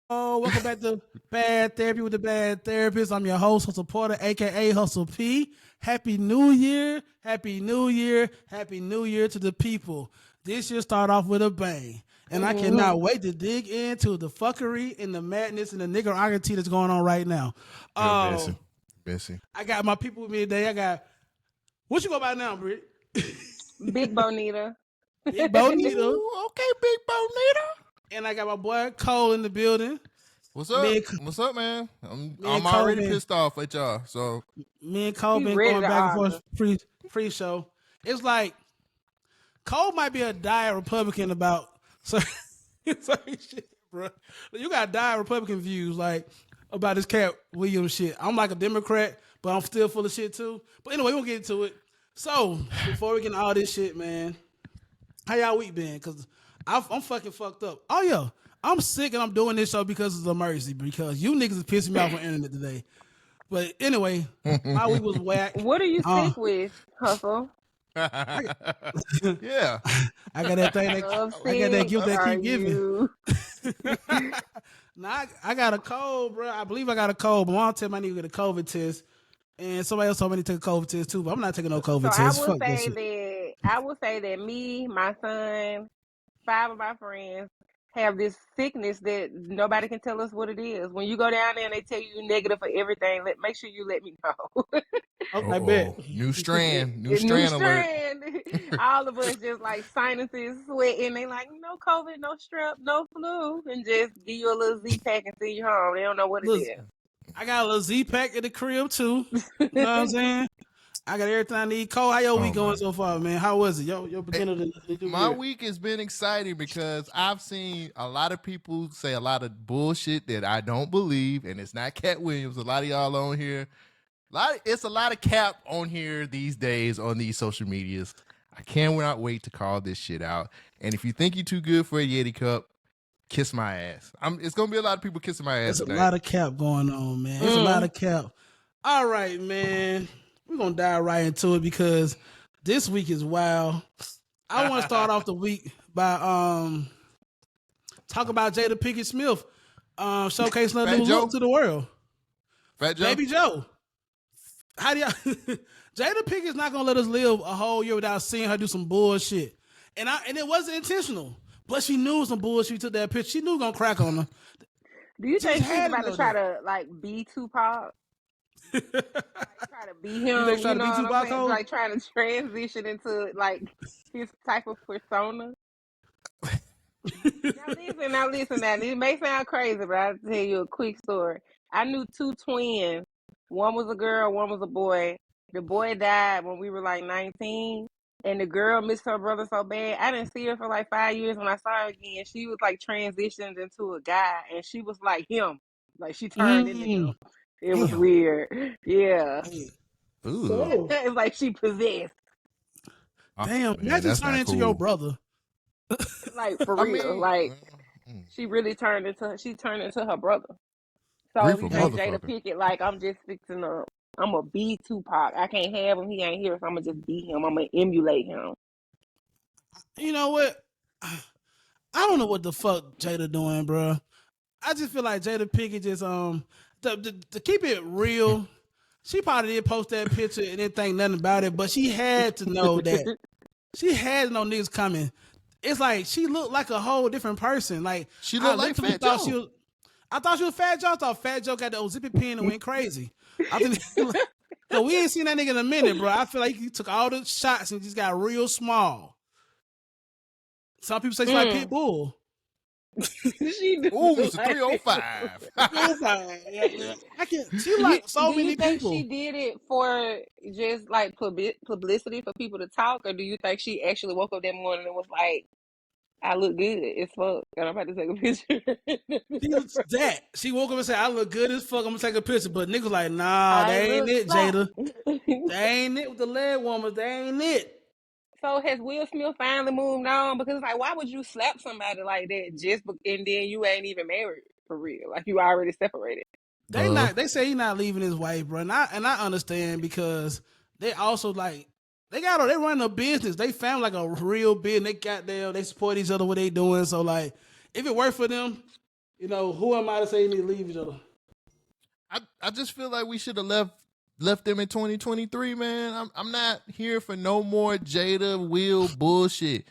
Welcome back to Bad Therapy with the Bad Therapist. I'm your host, Hustle Porter, aka Hustle P. Happy New Year, Happy New Year, Happy New Year to the people. This year start off with a bang. And I cannot wait to dig into the fuckery and the madness and the niggerogity that's going on right now. Real messy. Messy. I got my people with me today. I got, what you go by now, Britt? Big Bonita. Big Bonita. Okay, Big Bonita. And I got my boy Cole in the building. What's up? Me What's up, man? I'm and already Cole, pissed off at y'all. So me and Cole He's been ready going to back and argue. forth pre-show. It's like Cole might be a diet Republican about certain shit, bro. You got diet Republican views like about this Katt Williams shit. I'm like a Democrat, but I'm still full of shit too. But anyway, we won't get into it. So before we get into all this shit, man, how y'all week been? Cause I'm fucking fucked up. Oh yeah, I'm sick and I'm doing this show because it's a mercy. Because you niggas is pissing me off on the internet today. But anyway, my week was whack. What are you sick with, Hustle? yeah. I got that thing. I got that guilt that Are keep giving. you? Nah, I got a cold, bro. I believe I got a cold. But my mom tell me I need to get a COVID test, and somebody else told me to take a COVID test too. But I'm not taking no COVID So test. I Fuck would that say shit. that me, my son, 5 of my friends have this sickness that nobody can tell us what it is. When you go down there and they tell you you're negative for everything, make sure you let me know. Oh, I bet. New strand. New New strand alert. strand. All of us just like sinuses, sweating. They like, no COVID, no strep, no flu, and just give you a little Z pack and send you home. They don't know what it Look, is. I got a little Z pack in the crib too. You know what I'm saying? I got everything I need. Cole, how your week going so far, man? How was it? Your beginning of the new My year. week has been exciting because I've seen a lot of people say a lot of bullshit that I don't believe, and it's not Katt Williams. A lot of y'all on here. It's a lot of cap on here these days on these social medias. I cannot wait to call this shit out. And if you think you're too good for a Yeti cup, kiss my ass. It's gonna be a lot of people kissing my ass. There's a tonight. lot of cap going on, man. There's a lot of cap. All right, man. We're gonna dive right into it because this week is wild. I want to start off the week by talk about Jada Pinkett Smith showcasing her Fat new Joe? look to the world. Fat Joe. Baby Joe. How do y'all Jada Pinkett's not gonna let us live a whole year without seeing her do some bullshit. And it wasn't intentional. But she knew some bullshit. She took that picture. She knew it was gonna crack on her. Do you think she's had to about to know try that. to like be Tupac? Like try to be him? You think try to know be what Tupac, I'm saying? Cole? Like trying to transition into like his type of persona. Now listen. Now it may sound crazy, but I'll tell you a quick story. I knew 2 twins. One was a girl, one was a boy. The boy died when we were like 19. And the girl missed her brother so bad. I didn't see her for like 5 years. When I saw her again, she was like transitioned into a guy, and she was like him. Like she turned into him. It was Damn. weird. Yeah. Ooh. So, It's like she possessed. damn, Man, imagine that's turning not into cool. your brother. Like for I real. mean, Like she really turned into her brother. So Grief if you a think Jada motherfucker. Pickett, like I'm just fixing up, I'm gonna be Tupac. I can't have him. He ain't here, so I'm gonna just be him. I'm gonna emulate him. You know what? I don't know what the fuck Jada doing, bro. I just feel like Jada Pinkett just to keep it real. She probably did post that picture and didn't think nothing about it, but she had to know that she had to know niggas coming. It's like she looked like a whole different person. Like She looked like Fat Joe. I thought she was Fat Joe. I thought Fat Joe got the old zippy pin and went crazy. I think so. We ain't seen that nigga in a minute, bro. I feel like he took all the shots and just got real small. Some people say she's like Pitbull. She do Ooh, Mr. like 305. I can. She like so do many you think people. she did it for just like publicity for people to talk, or do you think she actually woke up that morning and was like, "I look good as fuck," and I'm about to take a picture? She woke up and said, "I look good as fuck. I'm gonna take a picture." But niggas like, nah, that ain't it, Jada. That ain't it with the leg warmers. That ain't it. So has Will Smith finally moved on? Because it's like, why would you slap somebody like that and then you ain't even married for real? Like you already separated. They say he not leaving his wife, bro. And I understand because they also like they run a business. They found like a real business. They got there, they support each other what they doing. So like if it worked for them, Who am I to say you need to leave each other? I just feel like we should have left them in 2023, man. I'm not here for no more Jada Will bullshit.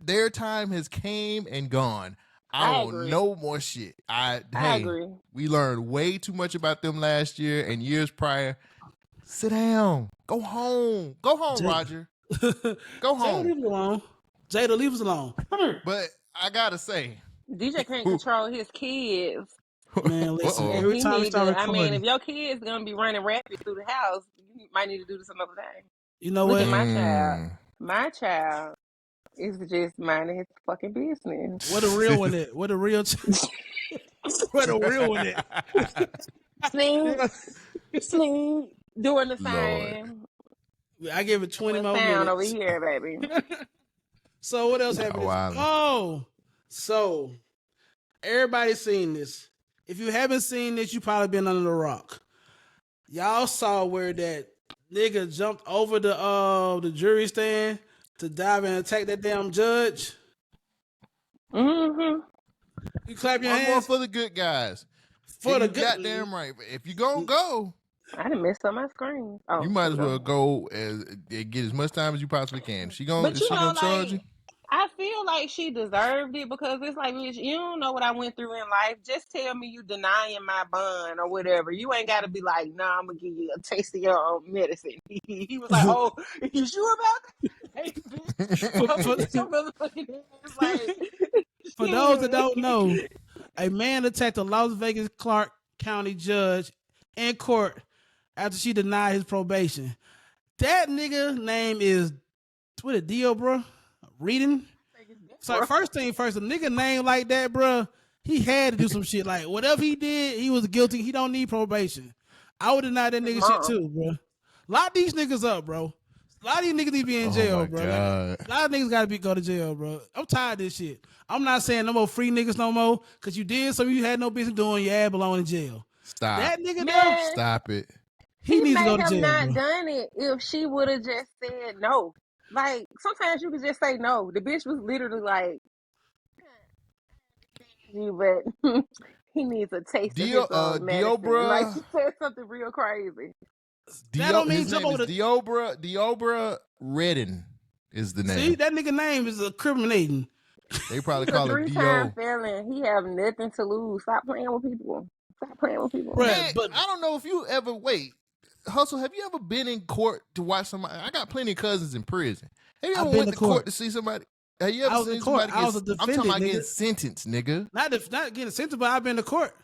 Their time has came and gone. I don't agree. know more shit. I agree. We learned way too much about them last year and years prior. Sit down. Go home. Go home, Roger. Go home. Jada, leave us alone. Jada, leave us alone. Come here. But I gotta say, DJ can't control his kids. Man, listen. Uh-oh. Every time we start recording, if your kid's gonna be running rapid through the house, you might need to do this another day. you know Look what? at my child. My child is just minding his fucking business. What a real one is. What a real what a real one is. Sleep. Doing the same. I give it 20 more sound minutes. over here, baby. So what else happened? So everybody's seen this. If you haven't seen this, you probably been under the rock. Y'all saw where that nigga jumped over the jury stand to dive and attack that damn judge. Mm-hmm. You clap your I'm hands more for the good guys. for the You good. goddamn right. But if you gonna go, I done messed up my screen. Oh, you might as well go and get as much time as you possibly can. She gonna But you know, charge you? I feel like she deserved it because it's like, bitch, you don't know what I went through in life. Just tell me you denying my bond or whatever. You ain't got to be like, nah, I'm gonna give you a taste of your own medicine. He was like, oh, you sure about that? Hey, bitch, your motherfucking ass, like, For those that don't know, a man attacked a Las Vegas Clark County judge in court after she denied his probation. That nigga name is Dio, bro. Reading. So first thing first, a nigga name like that, bro, he had to do some shit. Like whatever he did, he was guilty. He don't need probation. I would deny that nigga shit too, bro. Lock these niggas up, bro. A lot of these niggas need to be in jail, bro. Like, a lot of niggas gotta go to jail, bro. I'm tired of this shit. I'm not saying no more free niggas no more, cause you did something you had no business doing. Your ass belong in jail. Stop. That nigga though, stop it. He needs to go to jail. He may have not bro. done it if she would have just said no. Like, sometimes you could just say no. The bitch was literally like, but he needs a taste of his own medicine. Like, she said something real crazy. That don't mean his name is Diobra Redden is the name. See, that nigga name is incriminating. They probably call him Dio. 3-time felon. He have nothing to lose. Stop playing with people. Man, but I don't know if you ever Hustle, have you ever been in court to watch somebody? I got plenty of cousins in prison. Have you ever went to court to see somebody? Have you ever seen somebody I was a defendant, I'm talking about nigga. getting sentenced, nigga. Not getting sentenced, but I've been to court.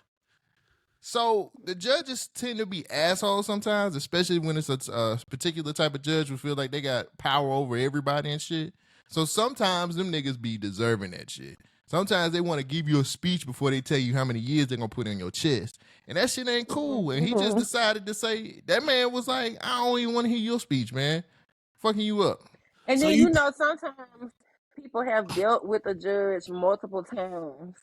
So the judges tend to be assholes sometimes, especially when it's a particular type of judge who feel like they got power over everybody and shit. So sometimes them niggas be deserving that shit. Sometimes they want to give you a speech before they tell you how many years they're going to put in your chest. And that shit ain't cool. And he just decided to say, that man was like, I don't even want to hear your speech, man. Fucking you up. And so then, sometimes people have dealt with a judge multiple times.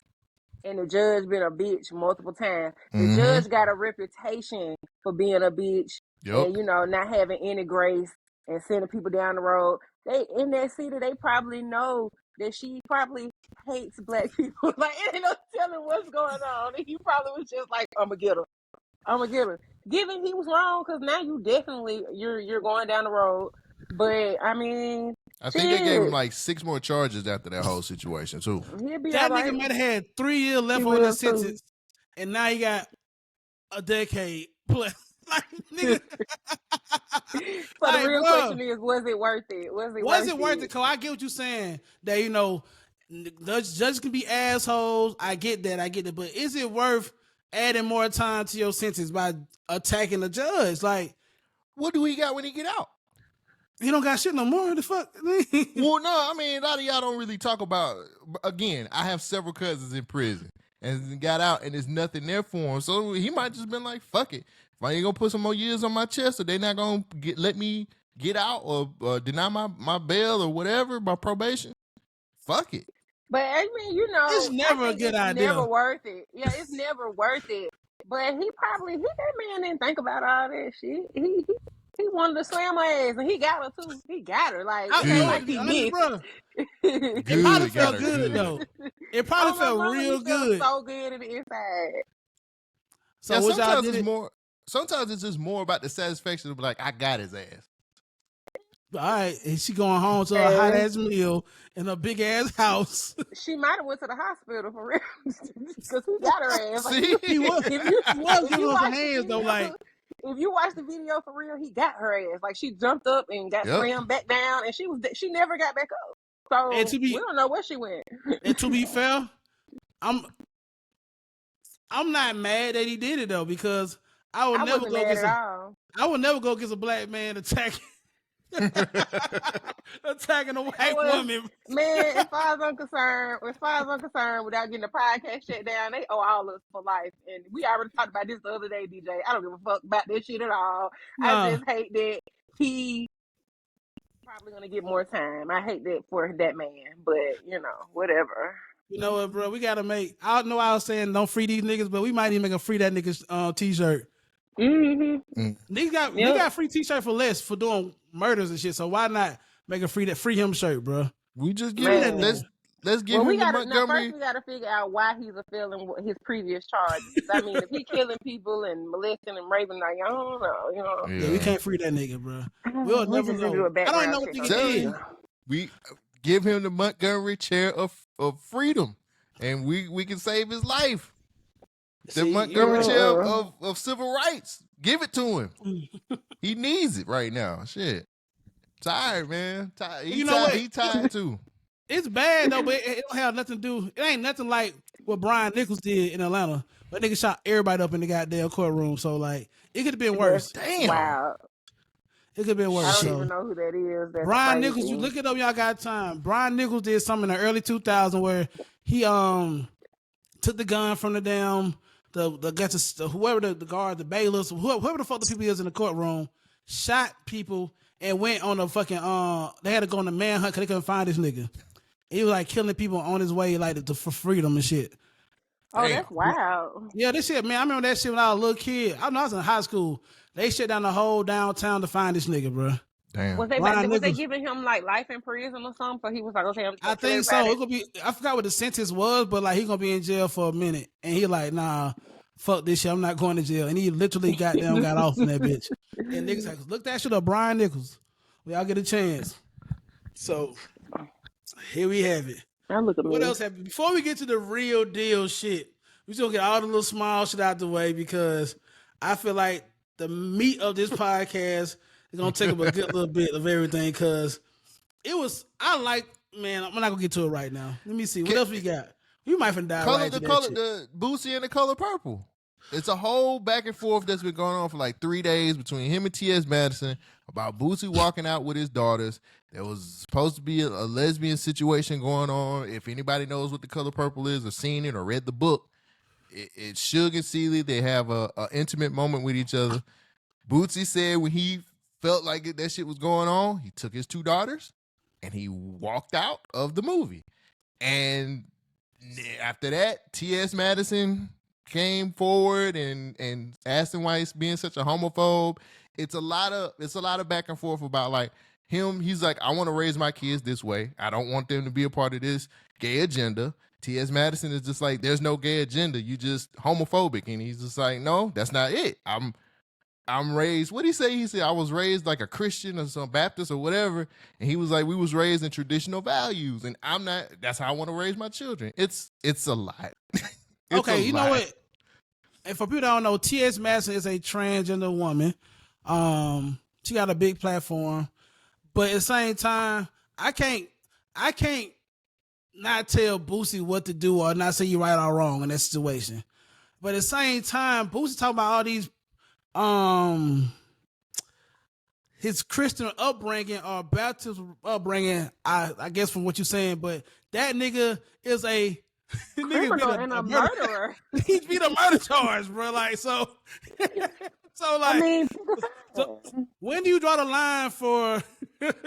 And the judge been a bitch multiple times. The judge got a reputation for being a bitch. And, not having any grace and sending people down the road. They in that city, they probably know that she probably hates black people. Like, it ain't no telling what's going on. And he probably was just like, I'm gonna get her. Given he was wrong, because now you're going down the road. But I mean, I think they gave him like 6 more charges after that whole situation too. That nigga might have had 3 years left on his sentence, and now he got a decade. Like, nigga. So the real question is, was it worth it? Was it worth it? Cause I get what you're saying. That judges can be assholes. I get that. But is it worth adding more time to your sentence by attacking the judge? Like, what do he got when he get out? He don't got shit no more. The fuck? Well, no. I mean, a lot of y'all don't really talk about. Again, I have several cousins in prison and got out, and there's nothing there for him. So he might just been like, "Fuck it. If I ain't gonna put some more years on my chest, or they not gonna let me get out or deny my bail or whatever, my probation, fuck it." But I mean, it's never a good idea. Never worth it. Yeah, it's never worth it. But that man didn't think about all that shit. He He wanted to slam her ass, and he got her too. He got her. Like I, it you know ain't Good. what, like he honest, missed. bro. It probably Good, got felt her good good. though. It probably Oh my felt mama, he real felt good. so good in the inside. So Yeah, what y'all sometimes did it's it? more. Sometimes it's just more about the satisfaction of like, I got his ass. All right, and she going home to a hot And ass meal in a big ass house. she might have went to the hospital for real because he got her ass. Like See, he was if you he was if giving you her some watch the hands though. video, Like, if you watch the video for real, he got her ass. Like she jumped up and got yep. slammed back down, and she never got back up. and So to we be don't know where she went. fair, I'm not mad that he did it though because I would I never wasn't go mad against at all. I would never go against a black man attacking attacking a white Well, woman. man, as far as I'm concerned, without getting the podcast shut down, they owe all us for life. And we already talked about this the other day, DJ. I don't give a fuck about this shit at all. I Nah, just hate that he probably gonna get more time. I hate that for that man, but whatever. you know what, bro? We gotta make. I know I was saying don't free these niggas, but we might even make a free that niggas t-shirt. Mm-hmm. Niggas Yep. got free t-shirt for less for doing murders and shit. So why not make a free him shirt, bro? We just give Free him. that Man. nigga. Let's give Well, we him the gotta now. First, Montgomery. we gotta figure out why he's appealing his previous charges. I mean, if he killing people and molesting and raping, like I don't know. Yeah, we can't free that nigga, bro. We'll We never just need to do know. a I don't even background know what check nigga on Tell that did. you, we give him the Montgomery chair of freedom, and we can save his life. The See, Montgomery you're chair right. of civil rights. Give it to him. He needs it right now. Shit. Tired, man. Tired. You know what? He tired too. It's bad though, but it don't have nothing to do. It ain't nothing like what Brian Nichols did in Atlanta. That nigga shot everybody up in the goddamn courtroom. So like, it could have been worse. Damn. Wow. It could have been I worse. don't So even know who that is. That's Brian crazy. Nichols, you look it up. Y'all got time. Brian Nichols did something in the early 2000s where he took the gun from the damn whoever the guard, the bailiffs, whoever the fuck the people is in the courtroom, shot people and went on a fucking they had to go on a manhunt because they couldn't find this nigga. He was like killing people on his way like for freedom and shit. Oh, Damn. that's wild. Yeah, this shit, man. I remember that shit when I was a little kid. I know I was in high school. They shut down the whole downtown to find this nigga, bro. Damn. Was Brian they Nichols. giving him like life in prison or something? So he was like, okay, I'm just I gonna kill think so. everybody. It could be. I forgot what the sentence was, but like he gonna be in jail for a minute, and he like, nah, fuck this shit. I'm not going to jail. And he literally got off in that bitch. And niggas like, look that shit up, Brian Nichols. We all get a chance. So here we have it. Now look at me. What else happened? Before we get to the real deal shit, we still get all the little small shit out the way because I feel like the meat of this podcast is gonna take up a good little bit of everything because man, I'm not gonna get to it right now. Let me see. What else we got? We might finna die right to that shit. The Boosie and the color purple. It's a whole back and forth that's been going on for like 3 days between him and T.S. Madison about Boosie walking out with his daughters. There was supposed to be a lesbian situation going on. If anybody knows what the color purple is or seen it or read the book, it's Suge and Celie. They have a intimate moment with each other. Boosie said when he felt like that shit was going on, he took his 2 daughters and he walked out of the movie. And after that, T.S. Madison came forward and asked him why he's being such a homophobe. It's a lot of back and forth about like him. He's like, I want to raise my kids this way. I don't want them to be a part of this gay agenda. T.S. Madison is just like, there's no gay agenda. You just homophobic. And he's just like, no, that's not it. I'm raised. What did he say? He said I was raised like a Christian or some Baptist or whatever. And he was like, we was raised in traditional values, and I'm not. That's how I want to raise my children. It's a lot. Okay, you know what? And for people that don't know, T.S. Madison is a transgender woman. She got a big platform, but at the same time, I can't not tell Boosie what to do or not say you right or wrong in that situation. But at the same time, Boosie talking about all these his Christian upbringing or Baptist upbringing, I guess from what you're saying, but that nigga is a criminal and a murderer. He beat a murder charge, bro. Like so, so like. I mean, So when do you draw the line for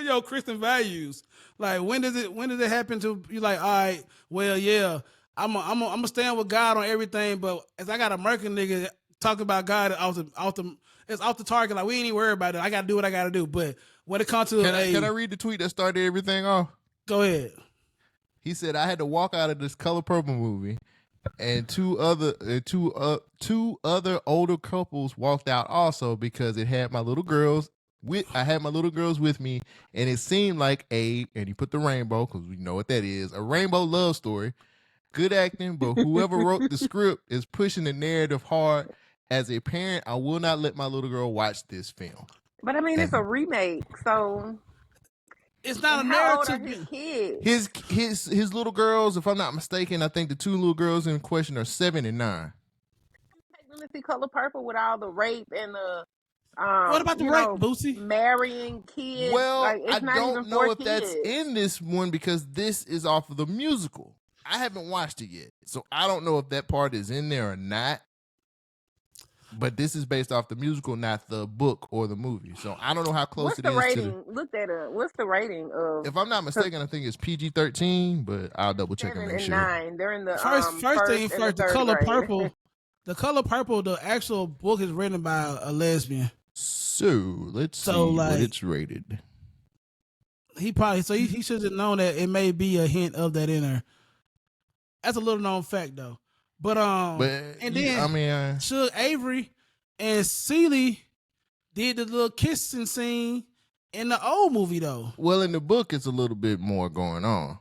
your Christian values? Like when does it happen to you? Like, all right, well, yeah, I'm gonna stand with God on everything, but as I got a American nigga talking about God off the it's off the target. Like we ain't even worried about it. I gotta do what I gotta do. But when it comes to Can I read the tweet that started everything off? Go ahead. He said, "I had to walk out of this Color Purple movie, and two other older couples walked out also because it had my little girls I had my little girls with me, and it seemed like and he put the rainbow because we know what that is, a rainbow love story. Good acting, but whoever wrote the script is pushing the narrative hard. As a parent, I will not let my little girl watch this film." But I mean, it's a remake, so it's not a how old are narrative. his kids? His little girls, if I'm not mistaken, I think the two little girls in question are 7 and 9. Take them to see Color Purple with all the rape and the What about the rape, Boosie? marrying kids? Well, like, it's I not don't even know for if kids. that's in this one because this is off of the musical. I haven't watched it yet, so I don't know if that part is in there or not. But this is based off the musical, not the book or the movie. So I don't know how close What's it the is rating? to Look that up. What's the rating of? If I'm not mistaken, I think it's PG-13, but I'll double check and 7 make and sure. 9. They're in the First thing and first, the third Color grade. Purple. The Color Purple, the actual book is written by a lesbian. So let's see what it's rated. He should have known that it may be a hint of that in there. That's a little known fact though. But Suge Avery and Celie did the little kissing scene in the old movie though. Well, in the book, it's a little bit more going on.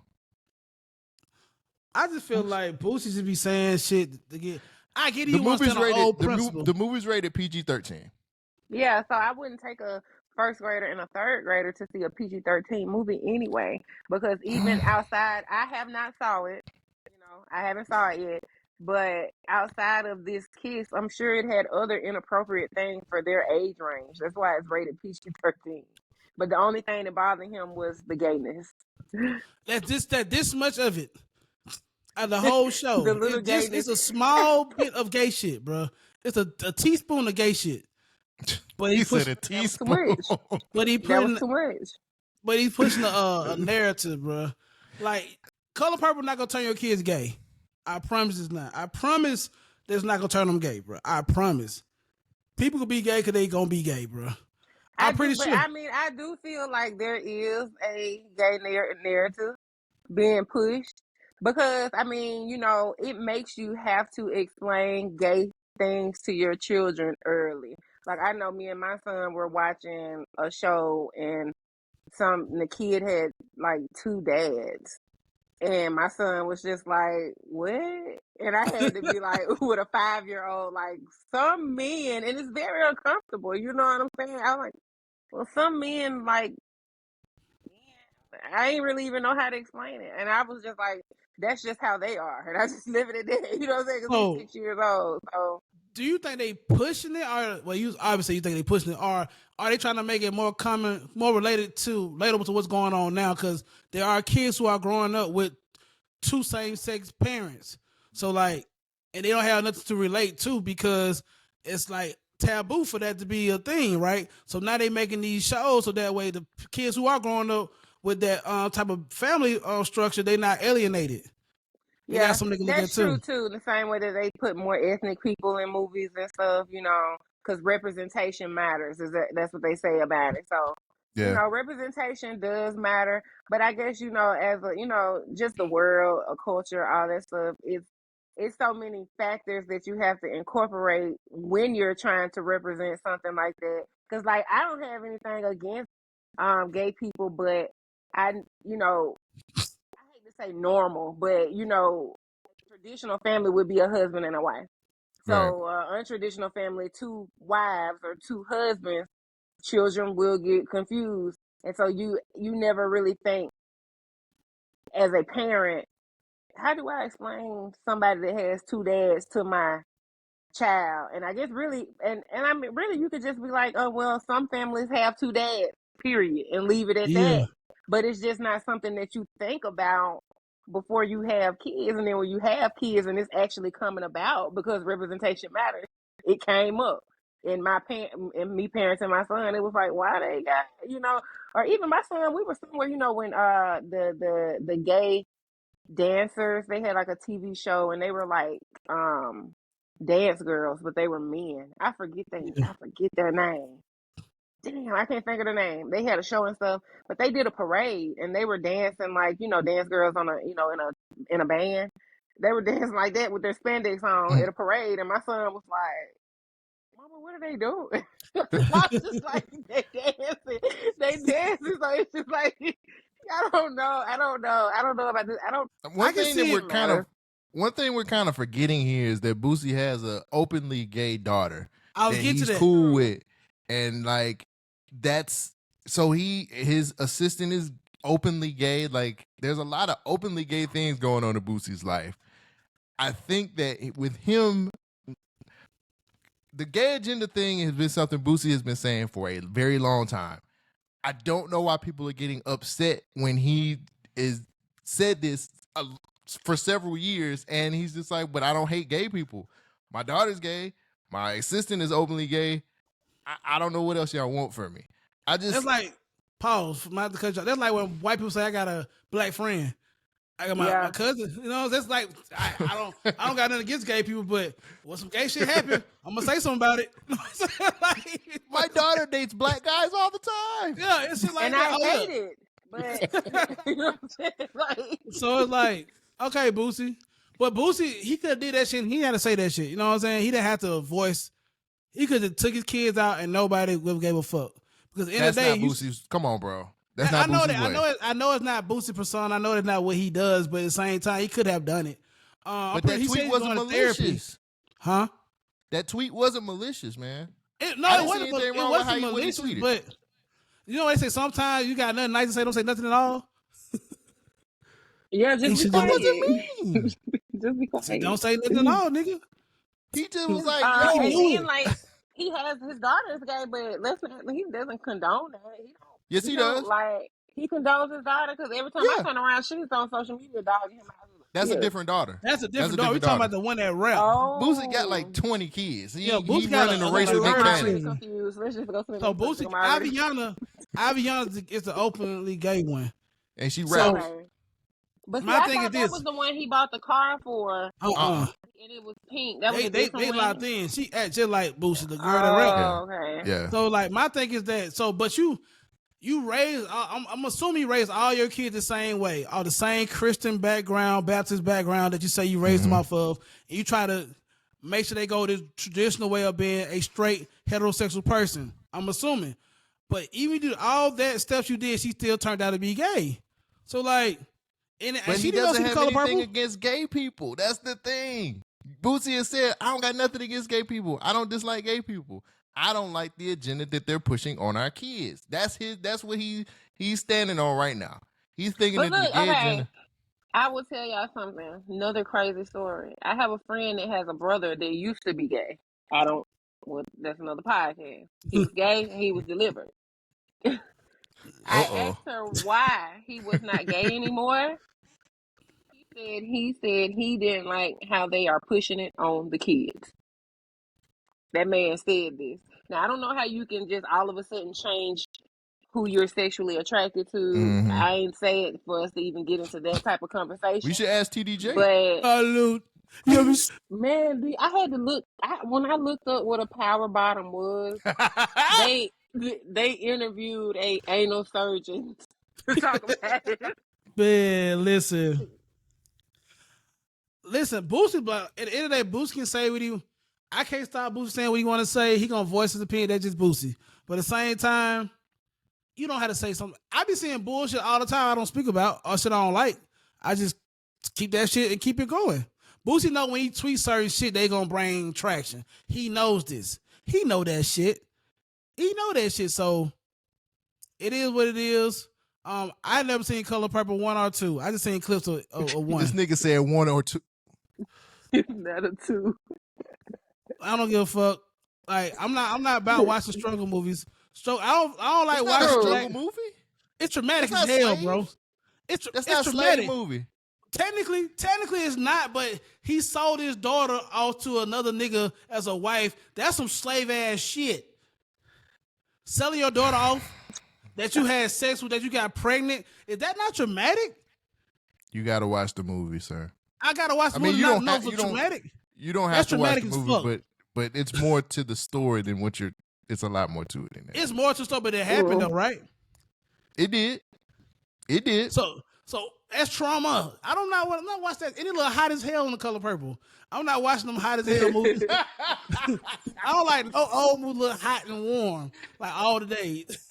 I just feel like Boosie should be saying shit to get. I get the movie's rated. The movie's rated PG-13. Yeah, so I wouldn't take a first grader and a third grader to see a PG-13 movie anyway, because even outside, I have not saw it. I haven't saw it yet. But outside of this kiss, I'm sure it had other inappropriate things for their age range. That's why it's rated PG-13. But the only thing that bothered him was the gayness. This much of it. The whole show. The little gayness. It's a small bit of gay shit, bro. It's a teaspoon of gay shit. But he said a teaspoon. But he that was too much. But he's pushing a narrative, bro. Like, Color Purple not gonna turn your kids gay. I promise it's not. I promise it's not gonna turn them gay, bro. I promise. People can be gay because they gonna be gay, bro. I'm pretty sure. I mean, I do feel like there is a gay narrative being pushed because, I mean, it makes you have to explain gay things to your children early. Like, I know me and my son were watching a show and the kid had like 2 dads. And my son was just like, what? And I had to be like, with a 5-year-old, like, some men, and it's very uncomfortable, you know what I'm saying? I was like, well, some men, like, I ain't really even know how to explain it. And I was just like, that's just how they are. And I just live it in there, you know what I'm saying? Because he's 6 years old, so. Do you think they pushing it, or obviously you think they pushing it, or are they trying to make it more common, more relatable to what's going on now? Because there are kids who are growing up with 2 same-sex parents, so like, and they don't have nothing to relate to because it's like taboo for that to be a thing, right? So now they making these shows so that way the kids who are growing up with that type of family structure, they not alienated. Yeah, that's true too. The same way that they put more ethnic people in movies and stuff, because representation matters. That's what they say about it. So, representation does matter. But I guess as just the world, a culture, all that stuff. It's so many factors that you have to incorporate when you're trying to represent something like that. Because like I don't have anything against gay people, but I say normal, but traditional family would be a husband and a wife. So untraditional family, 2 wives or 2 husbands, children will get confused. And so you never really think as a parent, how do I explain somebody that has 2 dads to my child? And I guess really, and I mean, really you could just be like, oh, well, some families have 2 dads, period, and leave it at that. But it's just not something that you think about before you have kids. And then when you have kids and it's actually coming about because representation matters, it came up. In me parenting my son, it was like, why they got, or even my son, we were somewhere, when the gay dancers, they had like a TV show and they were like dance girls, but they were men. I forget their name. Damn, I can't think of the name. They had a show and stuff, but they did a parade and they were dancing like, dance girls on in a band. They were dancing like that with their spandex on at a parade, and my son was like, "Mama, what are they doing?" I was just like, "They dancing, they dancing." So it's just like, I don't know about this. One thing that matter. one thing we're kind of forgetting here is that Boosie has an openly gay daughter I was that getting to he's that. cool with, and like that's so his assistant is openly gay. Like there's a lot of openly gay things going on in Boosie's life. I think that with him, the gay agenda thing has been something Boosie has been saying for a very long time. I don't know why people are getting upset when he is said this for several years, and he's just like, but I don't hate gay people. My daughter's gay. My assistant is openly gay. I don't know what else y'all want from me. That's like, pause. That's like when white people say I got a black friend. I got my cousin. That's like I don't got nothing against gay people, but when some gay shit happen, I'm gonna say something about it. Like, my daughter dates black guys all the time. Yeah, it's just like and that. I hate it. But you know what I'm saying? Like, so it's like, okay, Boosie. But Boosie, he could have did that shit and he had to say that shit. You know what I'm saying? He didn't have to voice. He could have took his kids out and nobody would have gave a fuck. Because at the end of the day, not Boosie's. Come on, bro. That's not Boosie's way. I know it's not Boosie persona. I know it's not what he does, but at the same time, he could have done it. But that tweet wasn't malicious. Huh? That tweet wasn't malicious, man. It wasn't malicious, but you know what they say, sometimes you got nothing nice to say, don't say nothing at all. Yeah, just be quiet. What does it mean? Just be quiet. Don't say nothing at all, nigga. He just was like, he has his daughter's gay, but he doesn't condone that. Yes, he does. Like, he condones his daughter because every time I turn around, she's on social media dogging him out. That's a different daughter. That's a different daughter. We talking about the one that rap. Oh. Boosie got like 20 kids. Boosie got running the race with Nick Cannon. Let's just go to the so Boosie, Aviana is the openly gay one, and she raps. Okay. But my thing is that was the one he bought the car for. And it was pink. That was they locked in. She act just like Boosie, the girl that rap. Okay. Yeah. So like my thing is that but you raised. I'm assuming you raised all your kids the same way, all the same Christian background, Baptist background that you say you raised them off of, and you try to make sure they go the traditional way of being a straight heterosexual person. I'm assuming, but even do all that stuff you did, she still turned out to be gay. So like. But he doesn't have anything against gay people. That's the thing. Boosie has said, I don't got nothing against gay people. I don't dislike gay people. I don't like the agenda that they're pushing on our kids. That's what he's standing on right now. He's thinking that the gay agenda. I will tell y'all something. Another crazy story. I have a friend that has a brother that used to be gay. That's another podcast. He was gay and he was delivered. I asked her why he was not gay anymore. He said he didn't like how they are pushing it on the kids. That man said this. Now I don't know how you can just all of a sudden change who you're sexually attracted to. Mm-hmm. I ain't say it for us to even get into that type of conversation. We should ask TDJ. But man, I had to look. When I looked up what a power bottom was, they interviewed a anal surgeon to talk about it. Man, listen, Boosie, but at the end of the day, Boosie can say what I can't stop Boosie saying what he want to say. He gonna voice his opinion. That's just Boosie. But at the same time, you don't have to say something. I be seeing bullshit all the time I don't speak about or shit I don't like. I just keep that shit and keep it going. Boosie know when he tweets certain shit, they gonna bring traction. He knows this. He know that shit. So it is what it is. I never seen Color Purple 1 or 2. I just seen clips of 1. This nigga said 1 or 2. Not a 2. I don't give a fuck. Like I'm not about watching struggle movies. So I don't like watching struggle movie. It's traumatic as hell, bro. It's not traumatic. A movie. Technically it's not, but he sold his daughter off to another nigga as a wife. That's some slave ass shit. Selling your daughter off that you had sex with, that you got pregnant, is that not traumatic? You gotta watch the movie, sir. I gotta watch the movie. You don't know it's traumatic. You don't have That's to watch the traumatic as movie, fuck. but it's more to the story than what you're. It's a lot more to it than that. It's more to stuff, but it happened though, right? It did. It did. So that's trauma. I'm not watch that. Any little hot as hell in The Color Purple. I'm not watching them hot as hell movies. I don't like no old movie look hot and warm like all the days.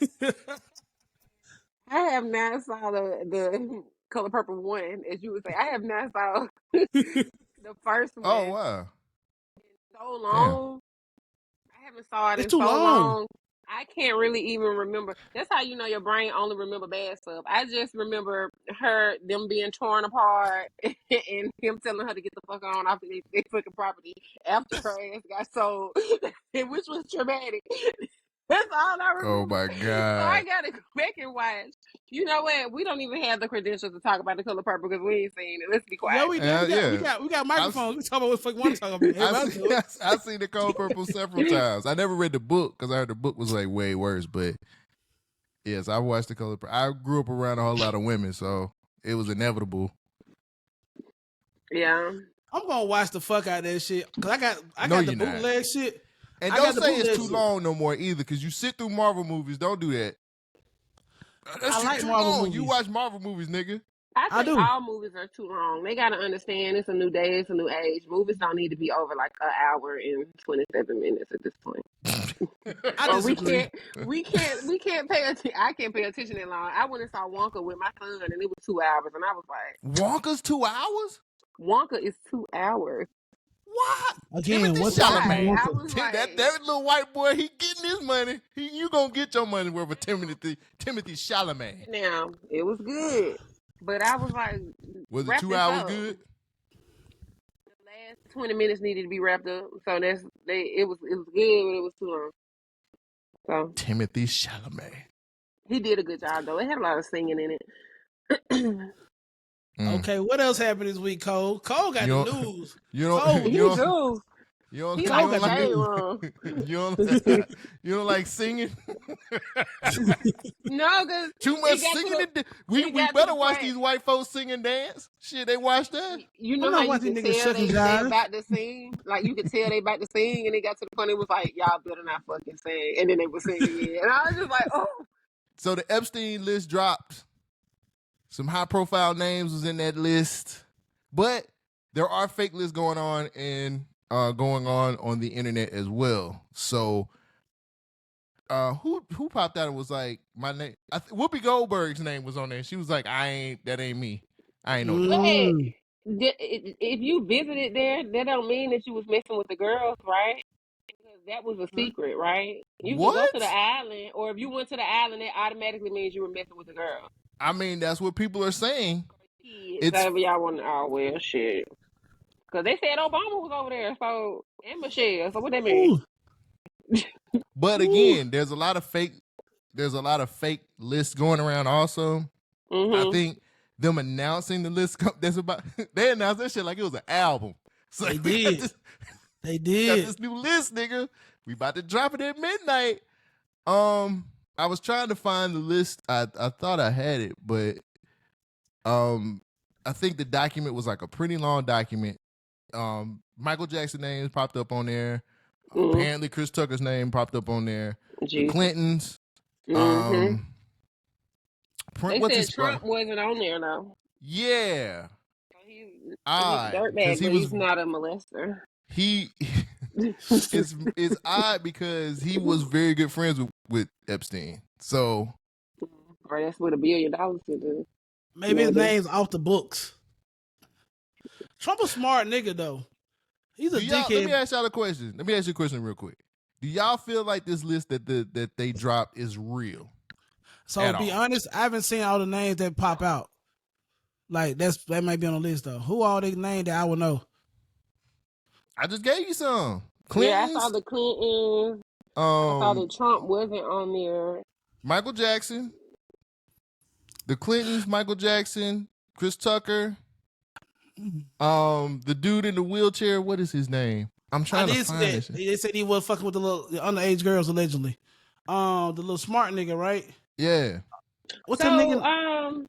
I have not saw the Color Purple 1, as you would say. I have not saw the first one. Oh wow. So long. I haven't saw it It's in too so long. long. I can't really even remember. That's how you know your brain only remember bad stuff. I just remember them being torn apart, and him telling her to get the fuck on off their fucking property after her ass got sold, which was traumatic. That's all I remember. Oh my So I god. gotta go back and watch. You know what? We don't even have the credentials to talk about The Color Purple because we ain't seen it. Let's be quiet. Yeah, we do. Yeah. We got microphones. We talk about what the fuck we want to talk about. I've seen The Color Purple several times. I never read the book because I heard the book was like way worse. But yes, I watched The Color Purple. I grew up around a whole lot of women, so it was inevitable. Yeah. I'm gonna watch the fuck out of that shit because I got No, the you're not. bootleg shit. And I don't got the say it's bootleg too shit. long no more either, because you sit through Marvel movies. Don't do that. That's I like too Marvel long. movies. You watch Marvel movies, nigga. I think do. all movies are too long. They gotta understand it's a new day, it's a new age. Movies don't need to be over like an hour and 27 minutes at this point. I Or disagree. we can't pay attention. I can't pay attention that long. I went and saw Wonka with my son, and it was 2 hours, and I was like, Wonka's 2 hours? Wonka is 2 hours. What? Again, Timothy what's Chalamet. I was like, that little white boy, he getting his money. You gonna get your money worth of Timothy Chalamet. now it was good, but I was like, Was it wrap 2 this hours up. good? The last 20 minutes needed to be wrapped up, so it was good, but it was too long. So Timothy Chalamet. he did a good job though. It had a lot of singing in it. Okay, what else happened this week, Cole? Cole got You the don't- news. You don't. Cole, You don't. You don't, He you like don't the like shade it. room. You don't like singing. No, because Too much singing. We got to better the watch point. these white folks sing and dance. Shit, they watch that. You I'm know not how you watching can niggas tell shuck and they jive. about to sing? Like, you could tell they about to sing, and it got to the point it was like, y'all better not fucking sing. And then they would sing again. And I was just like, oh. So the Epstein list dropped. Some high profile names was in that list, but there are fake lists going on on the internet as well. So who popped out and was like, my name? Whoopi Goldberg's name was on there. She was like, that ain't me. I ain't know that. Hey, if you visited there, that don't mean that you was messing with the girls, right? Because that was a secret, right? You can go to the island, or if you went to the island, that automatically means you were messing with the girl. I mean, that's what people are saying. It's whatever y'all want to. Oh well, shit. Because they said Obama was over there, so and Michelle. So what that mean? But again, there's a lot of fake lists going around also. I think them announcing the list they announced that shit like it was an album. So They did. They did. Got this new list, nigga. We about to drop it at midnight. I was trying to find the list. I thought I had it, but I think the document was like a pretty long document. Michael Jackson's name popped up on there. Apparently Chris Tucker's name popped up on there. The Clintons. They said Trump wasn't on there though. Yeah. He's dirtbag, but he's not a molester. It's odd because he was very good friends with Epstein. So, or that's what $1 billion could do. Maybe his name's off the books. Trump a smart nigga though. He's a dickhead. Let me ask y'all a question. Let me ask you a question real quick. Do y'all feel like this list that they dropped is real? So to be honest, I haven't seen all the names that pop out. Like that might be on the list though. Who all they named that I would know? I just gave you some. Clintons? Yeah, I saw the Clintons. I saw that Trump wasn't on there. Michael Jackson, the Clintons, Michael Jackson, Chris Tucker, the dude in the wheelchair. What is his name? I'm trying to find this. They said he was fucking with the underage girls allegedly. The little smart nigga, right? Yeah. What's that nigga?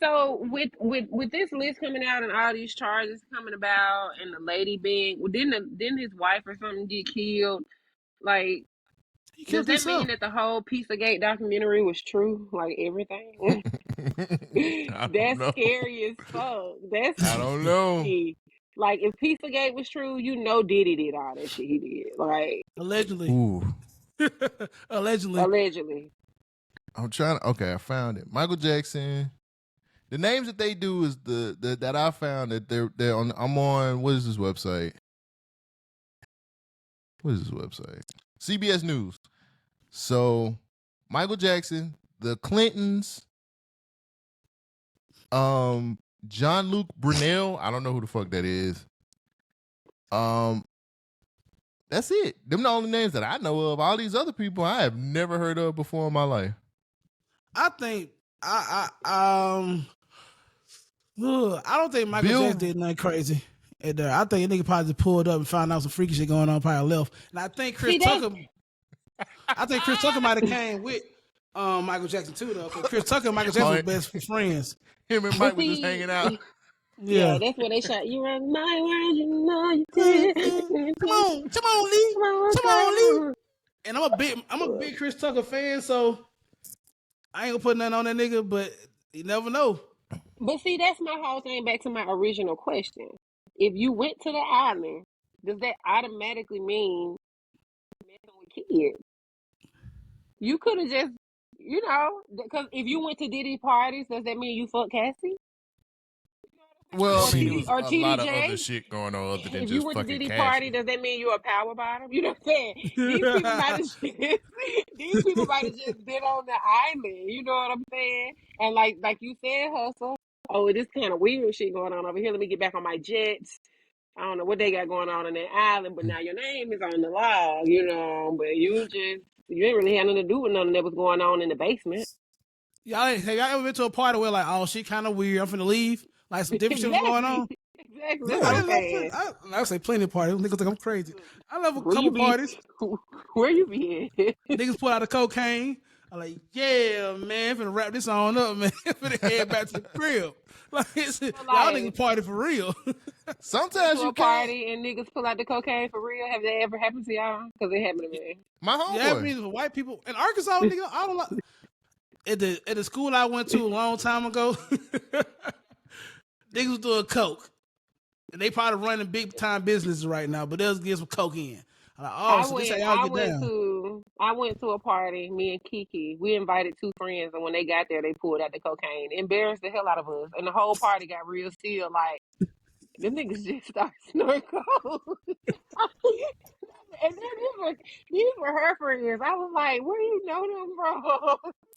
So with this list coming out and all these charges coming about, and the lady being, well, didn't his wife or something get killed? Like, He does killed that mean himself. that the whole Pizzagate documentary was true? Like everything? I don't That's know. scary as fuck. That's I don't know. scary. Like if Pizzagate was true, you know Diddy did all that shit he did. Like Allegedly. Ooh. Allegedly. allegedly. I'm trying to, okay, I found it. Michael Jackson. The names that they do is the that I found that they're on. I'm on, what is this website? What is this website? CBS News. So Michael Jackson, the Clintons, John-Luc Brunel. I don't know who the fuck that is. That's it. Them the only names that I know of. All these other people I have never heard of before in my life. I think I don't think Michael Bill- Jackson did nothing crazy. And I think a nigga probably just pulled up and found out some freaky shit going on, probably left. And I think Chris Tucker might have came with Michael Jackson too, though. 'Cause Chris Tucker and Michael Jackson were best friends. Him and Mike was just hanging out. Yeah, that's where they shot. You run my world, you know you did. Come on, Lee. Come on, Lee. And I'm a big Chris Tucker fan, so I ain't gonna put nothing on that nigga, but you never know. But see, that's my whole thing. Back to my original question: if you went to the island, does that automatically mean messing with kids? You could have just, because if you went to Diddy parties, does that mean you fuck Cassie? Well, I Or mean, TD it was or a lot of TDJ? other shit going on other than If you just went to fucking Diddy Cassie. party, does that mean you're a power bottom? You know what I'm saying? These people might have just these people might have just been on the island. You know what I'm saying? And like you said, Hustle. Oh, this kind of weird shit going on over here. Let me get back on my jets. I don't know what they got going on in that island, but now your name is on the log, but you ain't really had nothing to do with nothing that was going on in the basement. Have y'all ever been to a party where like, oh, shit kind of weird, I'm finna leave? Like some different shit was going on? Exactly. Yeah, That's what I'm saying. I say plenty of parties. Niggas think I'm crazy. I love a Where you couple be? parties. Where you be? Niggas pull out the cocaine. I'm like, yeah, man, finna wrap this on up, man. Finna head back to the crib. Like, y'all niggas party for real. Sometimes to you a can't. party and niggas pull out the cocaine for real. Have that ever happened to y'all? Because it happened to me. My Yeah, homeboy. it means for white people in Arkansas, nigga. I don't like at the school I went to a long time ago. Niggas was doing coke, and they probably running big time businesses right now. But they'll get some coke in. I'm like, oh, so this how y'all get down? I went to a party. Me and Kiki. We invited two friends, and when they got there, they pulled out the cocaine, embarrassed the hell out of us, and the whole party got real still. Like them niggas just started snorting coke. And then these were her friends. I was like, where you know them from?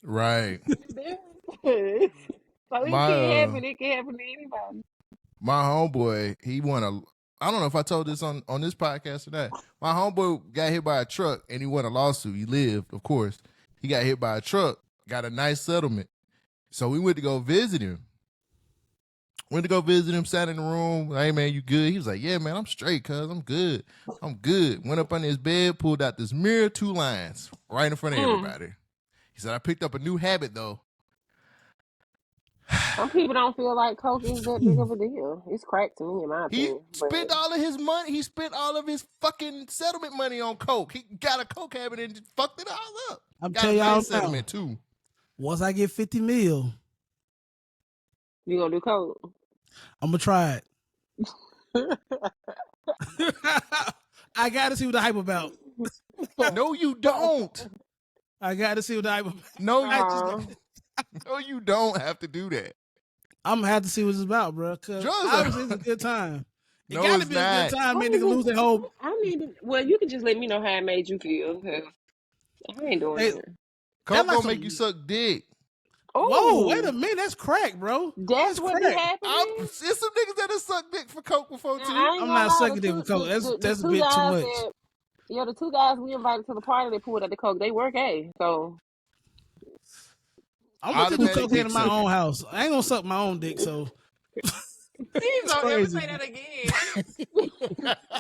Right. So it can happen to anybody. My homeboy, he won I don't know if I told this on this podcast or not. My homeboy got hit by a truck and he won a lawsuit. He lived, of course. He got hit by a truck, got a nice settlement. So we went to go visit him. Sat in the room. Hey, man, you good? He was like, yeah, man, I'm straight, cuz. I'm good. Went up under his bed, pulled out this mirror, 2 lines, right in front of everybody. He said, I picked up a new habit, though. Some people don't feel like coke is that big of a deal. It's crack to me, in my opinion. He spent all of his money. He spent all of his fucking settlement money on coke. He got a coke habit and just fucked it all up. I'm got telling a y'all nice settlement, too. Once I get 50 mil, you gonna do coke? I'm gonna try it. I gotta see what the hype about. No, you don't. I gotta see what the hype about. No, you don't have to do that. I'm gonna have to see what it's about, bro. Cause obviously it's a good time. It gotta be a good time. Man, nigga lose their whole. Well, you can just let me know how it made you feel. Cause I ain't doing it. Coke gonna make you suck dick. Whoa, wait a minute. That's crack, bro. That's what be happening. It's some niggas that have sucked dick for coke before, too. I'm not sucking dick for coke. That's a bit too much. The 2 guys we invited to the party, they pulled out the coke. They work, so. I'm gonna do cocaine in my own house. I ain't gonna suck my own dick, so. Please don't ever say that again.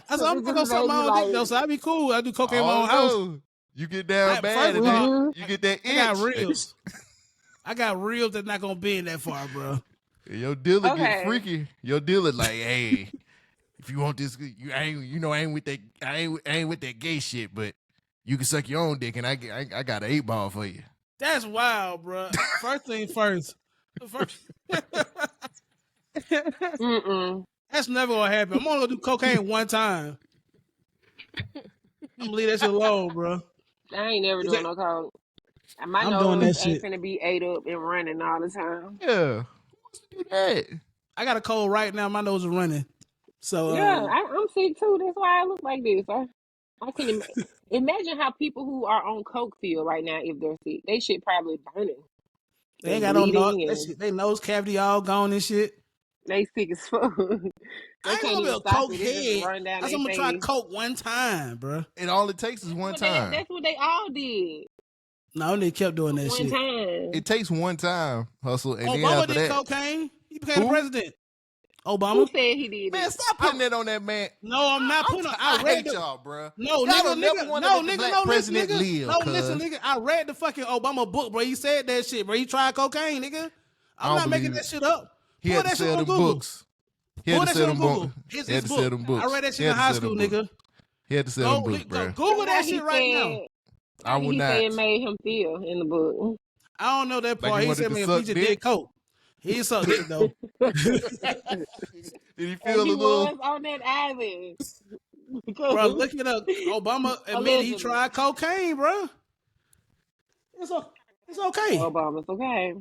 I said, I'm gonna suck my own dick, though, so I'd be cool. I do cocaine in my own house. You get down bad and then you get that itch. I got reels. I got reels that's not gonna bend that far, bro. Your dealer get Okay. freaky. Your dealer like, hey, if you want this, I ain't with that. I ain't with that gay shit, but you can suck your own dick, and I got an 8-ball for you. That's wild, bro. First thing first. That's never gonna happen. I'm only gonna do cocaine one time. I'm gonna leave that shit alone, bro. I ain't never doing no coke. My I'm doing nose that ain't shit. finna be ate up and running all the time. Yeah, who wants to do that? I got a cold right now. My nose is running. So Yeah, I'm sick too. That's why I look like this. I can imagine how people who are on coke feel right now if they're sick. They shit probably burning they ain't and got no nose. bleeding That and shit, they nose cavity all gone and shit. they sick as fuck. I They ain't can't gonna be even a stop coke it. It just head. run down I'm their gonna try face. coke one time, bro. And all it takes is one time. That's what they all did. No, they kept doing that One shit. time. It takes one time, hustle, and then Obama after did that, cocaine. He became Who? president. Who Obama. said he did man, it? stop putting that on that man. No, I'm not putting. I read hate the. y'all, bro. No, y'all nigga, don't never nigga, want to no, let the nigga, black no, listen, president nigga, live. no, listen, nigga. I read the fucking Obama book, bro. He said that shit, bro. He tried cocaine, nigga. I I'm don't not making believe that it. shit up. He Pull had to that shit sell on them Google. books. He Pull had to that sell shit on them Google. books. His He had to sell book. them books. I read that He shit had in to high sell school, them books. nigga. He had to sell them books, bro. Google How that he shit right now. said? I How will did he not. say it made him feel in the book? I don't know that Like part. he He wanted said, to man, if suck he just dick. did coke. He sucked dick though. Did he And feel a he little? was on that island. Bro, look it up. Obama admitted he Allegedly. tried cocaine, bro. It's okay. Obama's okay.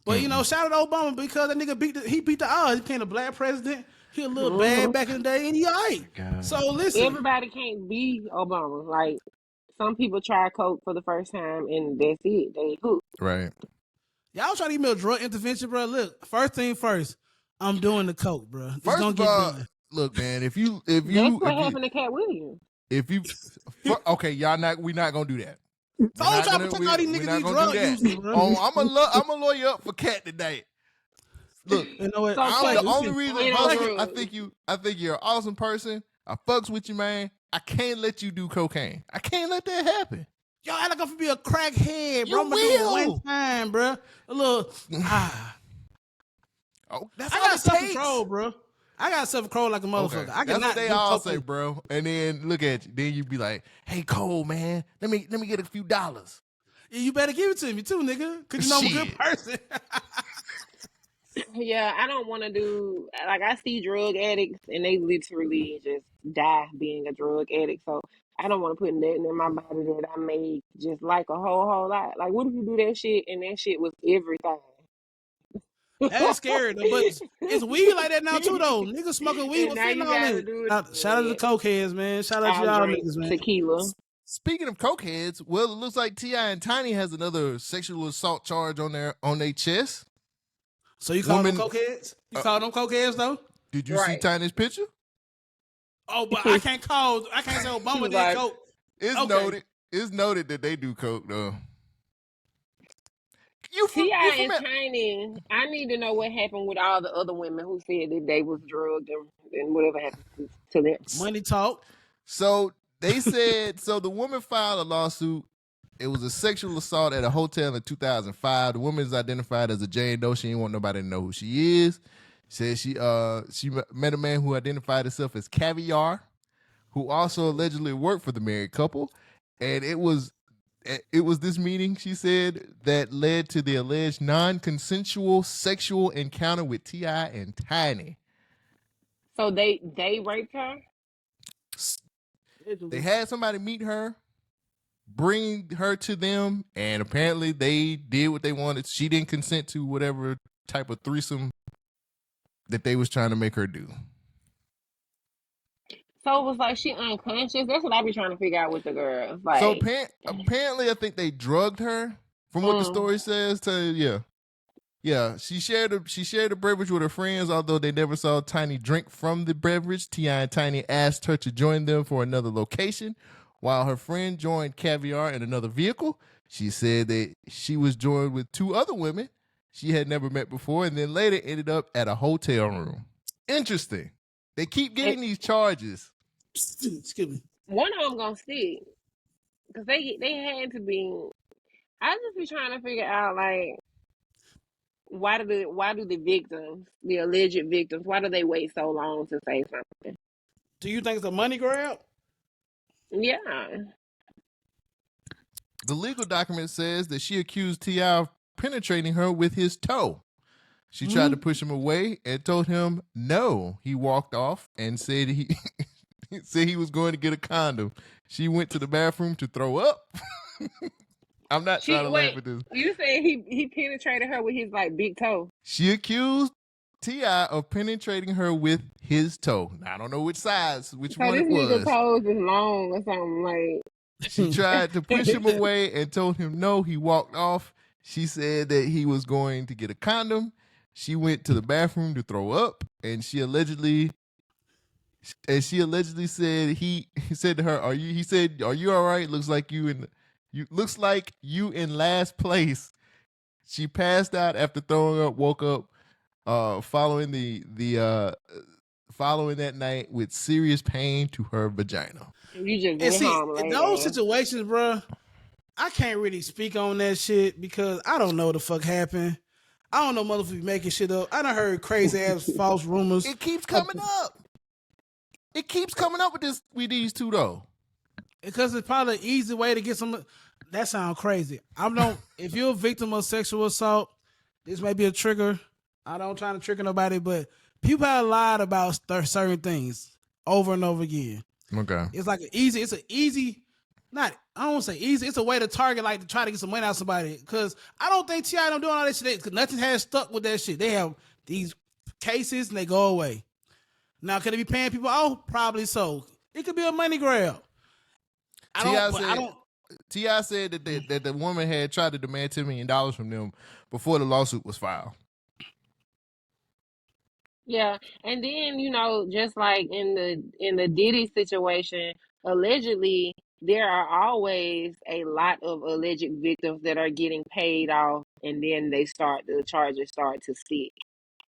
But you know, shout out to Obama because that nigga beat the odds. He became a black president. He a little bad back in the day, and he alright. So listen, Everybody can't be Obama. Like some people try coke for the first time and that's it. They hooked. Right. y'all trying to email drug intervention, bro. Look, first thing first, I'm doing the coke, bro. It's First gonna of get all, done. look, man. If That's what happened to Katt Williams. okay, we not gonna do that. So I'm trying to protect all these We're niggas, not these gonna drug do that. users, bro. Oh, I'm a lawyer up for Katt today. Look, You know what? So the only reason, Ain't no Hustle, drugs. I think you're an awesome person. I fucks with you, man. I can't let you do cocaine. I can't let that happen. Y'all act like I'm gonna be a crackhead, bro. You I'm gonna do it will. one time, bro. A little Oh, that's I all got it self takes. control, bro. I got self control like a motherfucker. Okay. I That's what cannot they do all cocaine. say, bro. And then look at you. Then you be like, "Hey, Cole, man, let me get a few dollars." Yeah, you better give it to me too, nigga. Cause you know I'm a good Shit. person. Yeah, I don't want to do like I see drug addicts and they literally just die being a drug addict. So I don't want to put nothing in my body that I made just like a whole lot. Like, what if you do that shit and that shit was everything? That is scary though, but it's weed like that now too though. Niggas smoking weed And with now you fentanyl in gotta it. do Shout out to the it. cokeheads, man. Shout out to I'll y'all drink niggas, man. tequila. Speaking of cokeheads, well, it looks like T.I. and Tiny has another sexual assault charge on their chest. So you call them Woman- cokeheads? You call them cokeheads though? Did you see Right. Tiny's picture? Oh, but I can't say Obama did Right. coke. It's Okay. noted. It's noted that they do coke though. You T.I. and familiar? Tiny, I need to know what happened with all the other women who said that they was drugged and whatever happened to them. Money talk. So they said, so the woman filed a lawsuit. It was a sexual assault at a hotel in 2005. The woman is identified as a Jane Doe. She didn't want nobody to know who she is. Said she met a man who identified himself as Caviar, who also allegedly worked for the married couple. And it was this meeting, she said, that led to the alleged non-consensual sexual encounter with T.I. and Tiny. So they raped her? They had somebody meet her, bring her to them, and apparently they did what they wanted. She didn't consent to whatever type of threesome that they was trying to make her do. So it was like she unconscious. That's what I be trying to figure out with the girl. Like, So apparently, I think they drugged her, from what the story says. Yeah. She shared a beverage with her friends, although they never saw Tiny drink from the beverage. T.I. and Tiny asked her to join them for another location, while her friend joined Caviar in another vehicle. She said that she was joined with two other women she had never met before, and then later ended up at a hotel room. Interesting. They keep getting these charges. Excuse me. one of them gonna stick because they had to be. I just be trying to figure out like why do the victims, the alleged victims, why do they wait so long to say something? Do you think it's a money grab? Yeah. The legal document says that she accused T.I. of penetrating her with his toe. She tried to push him away and told him no. He walked off and said he said he was going to get a condom. She went to the bathroom to throw up. I'm not trying to laugh at this. You said he penetrated her with his like big toe. She accused T.I. of penetrating her with his toe. Now, I don't know which size, which So one this it nigga was. toes is long or something like. She tried to push him away and told him no. He walked off. She said that he was going to get a condom. She went to the bathroom to throw up, and she allegedly said he said to her, "Are you?" He said, "Are you all right? Looks like you in last place." She passed out after throwing up. Woke up following following that night with serious pain to her vagina. You just And went see, home in later. those situations, bro, I can't really speak on that shit because I don't know what the fuck happened. I don't know motherfuckers making shit up. I done heard crazy ass false rumors. It keeps coming up. It keeps coming up with these two though. Because it's probably an easy way to get some. That sounds crazy. If you're a victim of sexual assault, this may be a trigger. I don't try to trigger nobody, but people have lied about certain things over and over again. Okay. It's like it's an easy, not, I don't want to say easy. It's a way to target, like to try to get some money out of somebody. Because I don't think T.I. don't do all that shit. Because nothing has stuck with that shit. They have these cases and they go away. Now, could it be paying people off? Probably so. It could be a money grab. T.I. said that the woman had tried to demand $10 million from them before the lawsuit was filed. Yeah, and then just like in the Diddy situation, allegedly there are always a lot of alleged victims that are getting paid off, and then the charges start to stick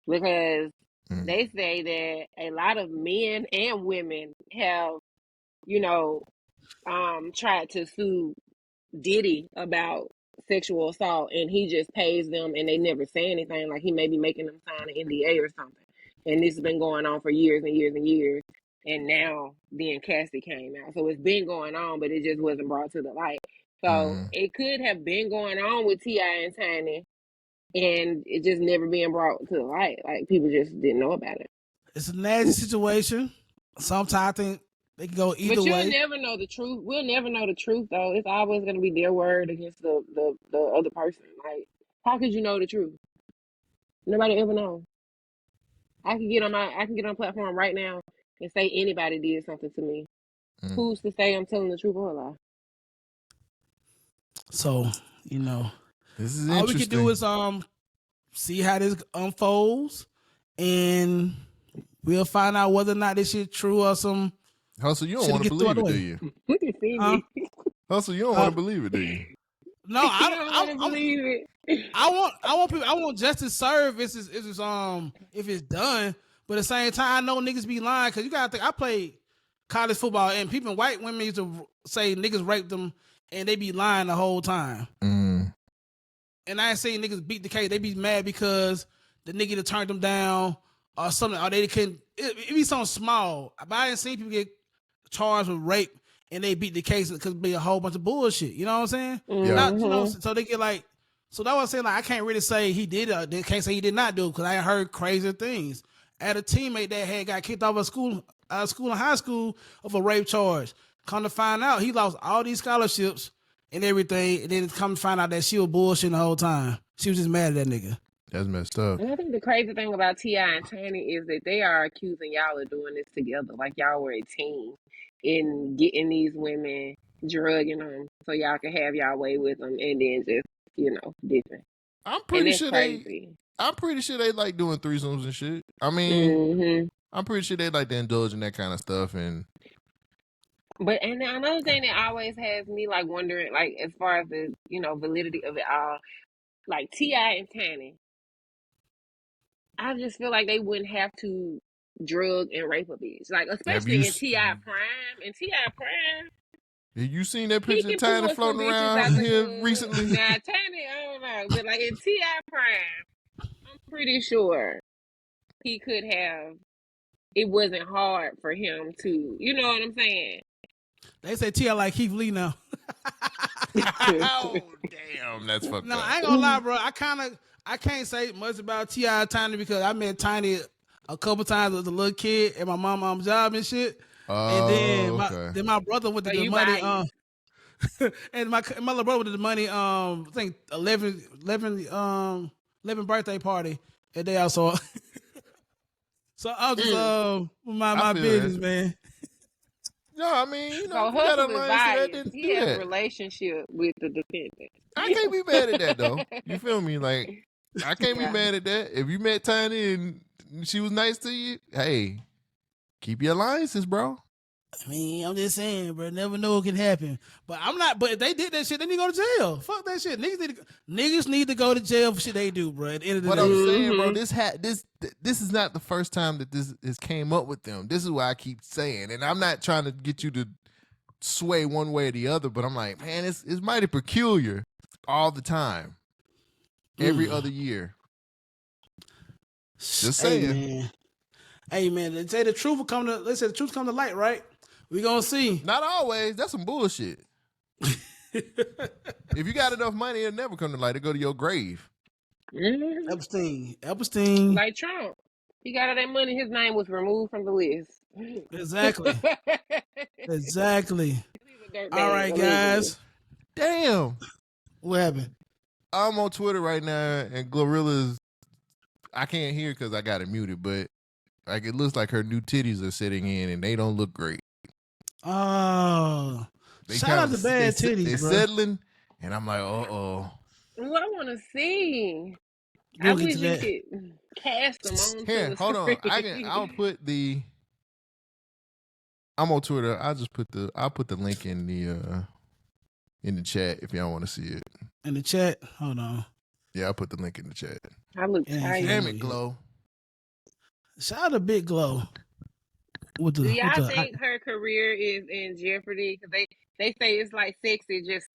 because they say that a lot of men and women have tried to sue Diddy about sexual assault, and he just pays them, and they never say anything. Like he may be making them sign an NDA or something. And this has been going on for years and years and years. And now then Cassie came out. So it's been going on, but it just wasn't brought to the light. So it could have been going on with T.I. and Tiny, and it just never being brought to the light. Like people just didn't know about it. It's a nasty situation. Sometimes I think they can go either way. But you'll never know the truth. We'll never know the truth though. It's always gonna be their word against the other person. Like, how could you know the truth? Nobody ever knows. I can get on a platform right now and say anybody did something to me. Who's to say I'm telling the truth or a lie? So, this is all interesting. we can do is see how this unfolds, and we'll find out whether or not this shit true or some. Hustle, you don't want to believe it, do you? Look at me. Hustle, you don't want to believe it, do you? No, I don't want to believe it. I want justice served if it's done. But at the same time, I know niggas be lying because you gotta think. I played college football and white women used to say niggas raped them and they be lying the whole time. And I ain't saying niggas beat the case. They be mad because the nigga that turned them down or something, or they couldn't. It be something small. But I ain't seen people get charged with rape and they beat the case because it be a whole bunch of bullshit. You know what I'm saying? Yeah. So they get like. So that was saying, like, I can't really say he did it. They can't say he did not do it because I heard crazy things. I had a teammate that got kicked off of school in high school of a rape charge. Come to find out, he lost all these scholarships and everything, and then come to find out that she was bullshitting the whole time. She was just mad at that nigga. That's messed up. And I think the crazy thing about T.I. and Tiny is that they are accusing y'all of doing this together. Like y'all were a team in getting these women, drugging them so y'all can have y'all way with them, and then just different. I'm pretty sure crazy. I'm pretty sure they like doing threesomes and shit. I mean, I'm pretty sure they like to indulge in that kind of stuff. And another thing that always has me like wondering, like as far as the validity of it all, like T.I. and Tiny, I just feel like they wouldn't have to drug and rape a bitch, like especially in T.I. prime. In T.I. prime, Have you seen that He picture of can Tiny pull some floating bitches around out the here hood. recently? Now, Tiny, I don't know, but like in T.I. Prime, I'm pretty sure he could have. It wasn't hard for him to, you know what I'm saying? They say T.I. like Keith Lee now. Oh, damn, that's fucked No, up. I ain't gonna lie, bro. I can't say much about T.I. Tiny because I met Tiny a couple times as a little kid at my mom's job and shit. And Oh, okay. then my brother went to So the you money. biased. And my little brother went to the money. I think 11 birthday party, and they also. So I was just Mm. mind I my feel business, that. man. No, I mean, you know, So if you got an Hustle is alliance to that, biased. then He do has a that. relationship with the defendant. I can't be mad at that though. You feel me? Like, I can't be Yeah. mad at that. If you met Tiny and she was nice to you, hey, keep your alliances, bro. I mean, I'm just saying, bro. Never know what can happen. But I'm not. But if they did that shit, they need to go to jail. Fuck that shit. Niggas need to go to jail for shit they do, bro. At the end of the But day, I'm saying, bro, Mm-hmm. this is not the first time that this has came up with them. This is why I keep saying, and I'm not trying to get you to sway one way or the other, but I'm like, man, it's mighty peculiar all the time, every other year. Just saying. Hey man, they say the truth will come to. They say the truth come to light, right? We gonna see. Not always. That's some bullshit. If you got enough money, it'll never come to light. It'll go to your grave. Mm-hmm. Epstein. Like Trump. He got all that money, his name was removed from the list. Exactly. Exactly. He's a dirtbag, All right, allegedly. guys. Damn. What happened? I'm on Twitter right now, and Glorilla's. I can't hear because I got it muted, but like it looks like her new titties are sitting in, and they don't look great. Oh, shout out to bad titties, They're bro. settling, and I'm like, Well, I want to see. I We'll get wish to you that. could cast them onto here, the hold on. screen. I'll put the. I'm on Twitter. I'll put the link in the chat if y'all want to see it. In the chat, hold on. Yeah, I'll put the link in the chat. I look Yeah, tired. Damn it, Glow. Shout out to Big Glow. Do y'all think her career is in jeopardy? Because they say it's like Sexy just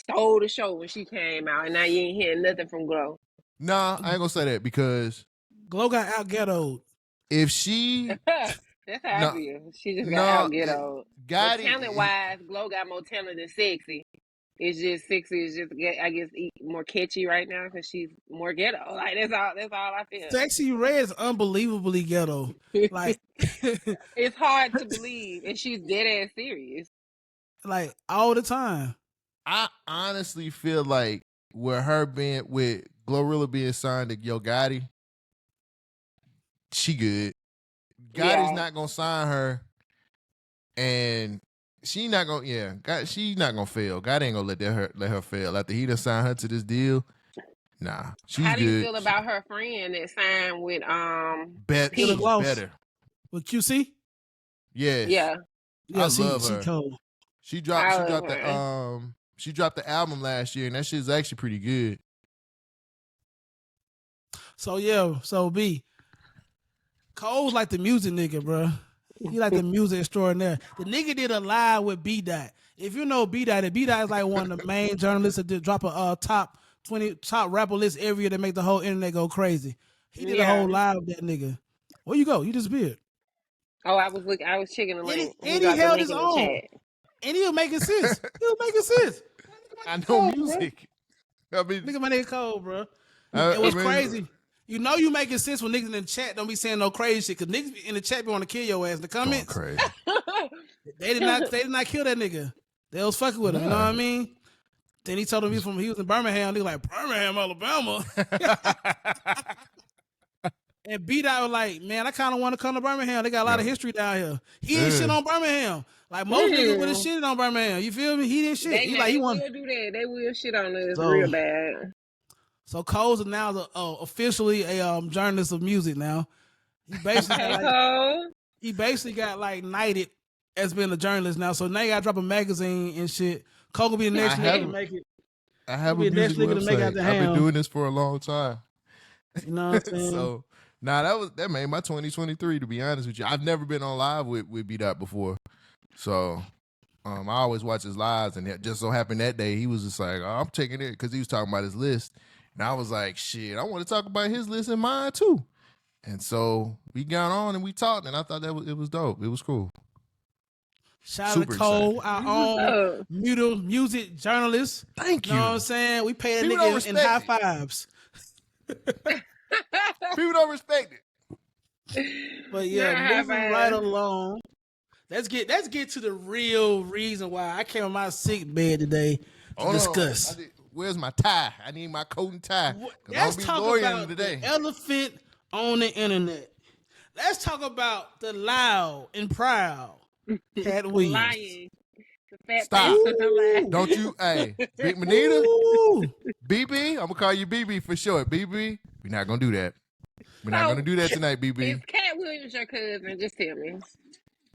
stole the show when she came out, and now you ain't hearing nothing from Glow. Nah, I ain't gonna say that because Glow got out ghettoed. if she That's how no I feel. She just got no out ghetto. But Gotti talent wise, Glow got more talent than Sexy. It's just Sexy is just I guess more catchy right now because she's more ghetto. Like that's all I feel. Sexy Red is unbelievably ghetto. Like, It's hard to believe, and she's dead ass serious. like all the time. I honestly feel like with Glorilla being signed to Yo Gotti, she good. Gotti's not gonna sign her, and she's not gonna fail. Gotti ain't gonna let her fail after he done signed her to this deal. Nah, she's good. How do you feel about her friend that signed with better With QC? Yes. Yeah. I love her. Cold. She dropped the album last year, and that shit's actually pretty good. So B. Cole's like the music nigga, bro. He like the music extraordinaire. The nigga did a live with B Dot. If you know B Dot, B Dot is like one of the main journalists that drop a top 20 top rapper list every year that make the whole internet go crazy. He did a whole live with that nigga. Where you go? You disappeared. Oh, I was checking the link. And he held his own. And he was making sense. I know music. I mean, nigga, my nigga Cole, bro. It was crazy. You know you making sense when niggas in the chat don't be saying no crazy shit, because niggas in the chat be want to kill your ass in the comments. Crazy. They did not kill that nigga. They was fucking with him. You know what I mean? Then he told him he was in Birmingham. They like, Birmingham, Alabama. And B-Dot was like, man, I kind of want to come to Birmingham. They got a lot of history down here. He didn't shit on Birmingham. Like most niggas would have shitted on Birmingham. You feel me? He didn't shit. They will do that. They will shit on us real bad. So Cole's now officially a journalist of music now. He basically got like knighted as being a journalist now. So now you got to drop a magazine and shit. Cole will be the next nigga to make it. I have a music website. I've been doing this for a long time. You know what I'm saying? So that made my 2023, to be honest with you. I've never been on live with B-Dot before. So I always watch his lives, and it just so happened that day he was just like, oh, I'm taking it because he was talking about his list, and I was like, shit, I want to talk about his list and mine too. And so we got on and we talked, and I thought it was dope. It was cool. Shout out Super to Cole, excited. our own music journalist. Thank You know what I'm you. saying? We pay that People don't nigga in respect high it. fives. People don't respect it. But yeah, Nah, high moving right five. along. Let's get to the real reason why I came on my sick bed today to discuss. Where's my tie? I need my coat and tie. 'Cause Let's I'll be talk lawyering about today. the elephant on the internet. Let's talk about the loud and proud Katt Williams. Lying. The fat Stop. face of lying. Don't you, hey, Big Manita, Ooh. BB, I'm gonna call you BB for short. BB, we're not gonna do that. We're not gonna do that tonight, BB. Is Katt Williams your cousin? Just tell me.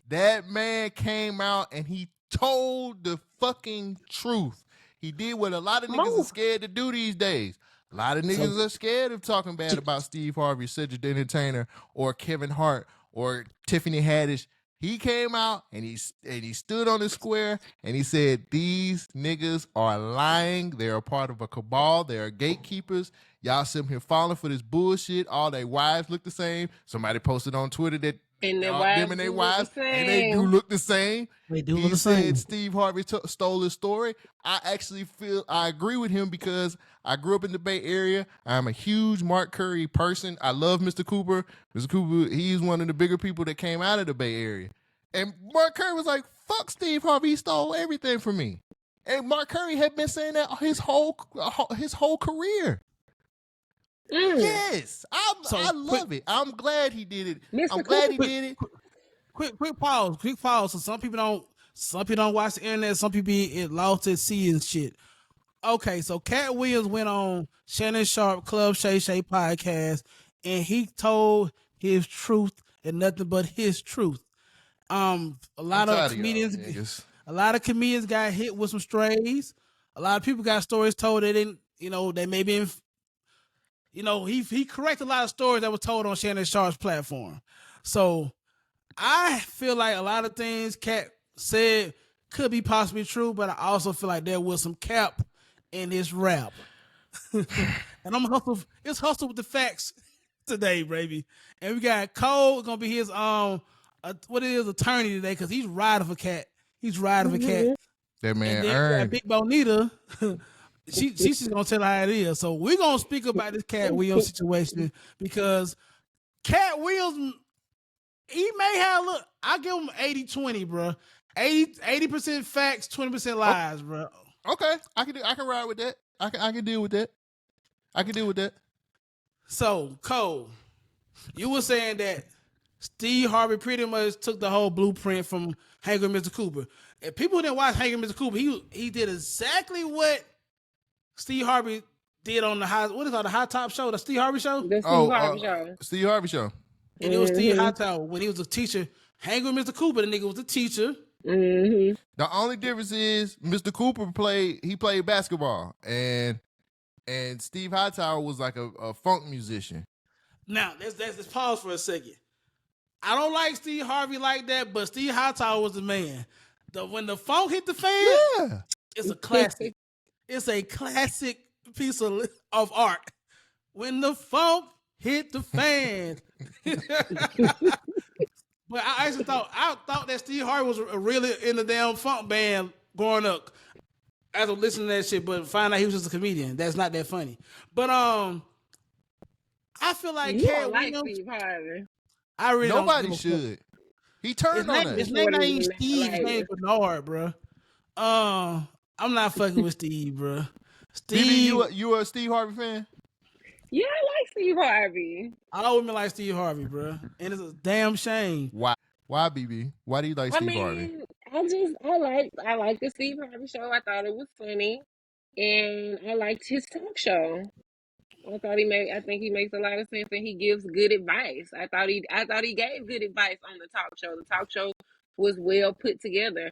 That man came out and he told the fucking truth. He did what a lot of niggas are scared to do these days. A lot of niggas are scared of talking bad about Steve Harvey, Cedric the Entertainer, or Kevin Hart, or Tiffany Haddish. He came out and he stood on the square and he said, these niggas are lying. They're a part of a cabal. They are gatekeepers. Y'all sitting here falling for this bullshit. All their wives look the same. Somebody posted on Twitter that And their them wives and their do wives, look the and they do same. look the same. They do He look the said same. Steve Harvey stole his story. I actually feel I agree with him because I grew up in the Bay Area. I'm a huge Mark Curry person. I love Mr. Cooper. Mr. Cooper, he's one of the bigger people that came out of the Bay Area. And Mark Curry was like, fuck Steve Harvey, he stole everything from me. And Mark Curry had been saying that his whole career. Yes, I love it. I'm glad he did it. Mr. I'm glad he Cooper. did it. Quick pause. So some people don't watch the internet. Some people be lost at sea and shit. Okay, so Katt Williams went on Shannon Sharp Club Shay Shay podcast, and he told his truth and nothing but his truth. A lot of comedians got hit with some strays. A lot of people got stories told they didn't. They may be. He corrected a lot of stories that were told on Shannon Sharp's platform. So I feel like a lot of things Katt said could be possibly true, but I also feel like there was some cap in his rap. And I'm hustle with the facts today, baby. And we got Cole gonna be his attorney today because he's riding for Katt. He's riding for Katt. That man And then earned. Big Bonita, she's just gonna tell how it is. So we're gonna speak about this Katt Williams situation because Katt Williams, he may have I give him 80-20, bro. 80% facts, 20% lies, bro. Okay, I can ride with that. I can deal with that. I can deal with that. So Cole, you were saying that Steve Harvey pretty much took the whole blueprint from Hanging with Mr. Cooper. If people didn't watch Hanging with Mr. Cooper, he did exactly what Steve Harvey did on the High Top Show, the Steve Harvey Show. The Steve Harvey Show. Steve Harvey Show. And it was Steve High Top when he was a teacher. Hanging with Mr. Cooper, the nigga was a teacher. Mm-hmm. The only difference is Mr. Cooper played basketball, and Steve Hightower was like a funk musician. Now let's pause for a second. I don't like Steve Harvey like that, but Steve Hightower was the man. When the funk hit the fan, it's a classic. It's a classic piece of art. When the funk hit the fan. But I actually thought that Steve Harvey was really in the damn funk band growing up. After listening to that shit, but find out he was just a comedian. That's not that funny. But I feel like you Katt don't like Williams. Steve Harvey. I really Nobody don't should. He turned on us. His name ain't Steve. His name Bernard, bro. I'm not fucking with Steve, bro. Steve, BB, you a Steve Harvey fan? Yeah, I like Steve Harvey. all women like Steve Harvey, bro, and it's a damn shame. Why, BB? Why do you like Steve Harvey? I like the Steve Harvey show. I thought it was funny, and I liked his talk show. I think he makes a lot of sense, and he gives good advice. I thought he gave good advice on the talk show. The talk show was well put together.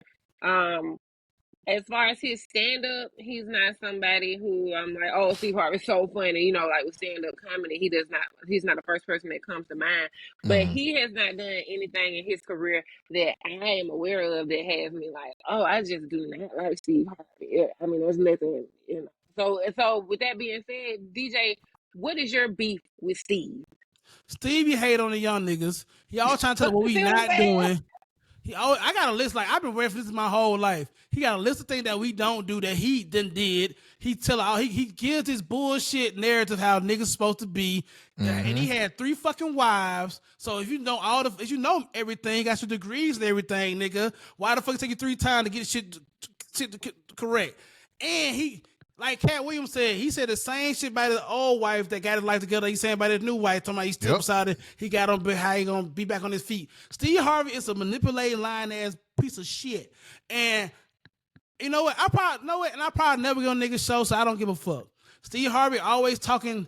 as far as his stand up, he's not somebody who I'm like, oh, Steve Harvey's so funny. You know, like with stand up comedy, he's not the first person that comes to mind. But Mhm. he has not done anything in his career that I am aware of that has me like, oh, I just do not like Steve Harvey. I mean, there's nothing, you know. So with that being said, DJ, what is your beef with Steve? Stevie hate on the young niggas. He always trying to tell us what we See what I'm not saying? doing. I got a list, like I've been referencing my whole life. He got a list of things that we don't do that he then did. He gives this bullshit narrative how niggas supposed to be. And he had 3 fucking wives. So if you know if you know everything, got your degrees and everything, nigga, why the fuck it take you 3 times to get shit correct? And he, like Katt Williams said, he said the same shit about his old wife that got his life together. He's saying about his new wife, talking about he's still beside it. He got on, how he gonna be back on his feet. Steve Harvey is a manipulating, lying ass piece of shit. And you know what? I probably never get on niggas show, so I don't give a fuck. Steve Harvey always talking,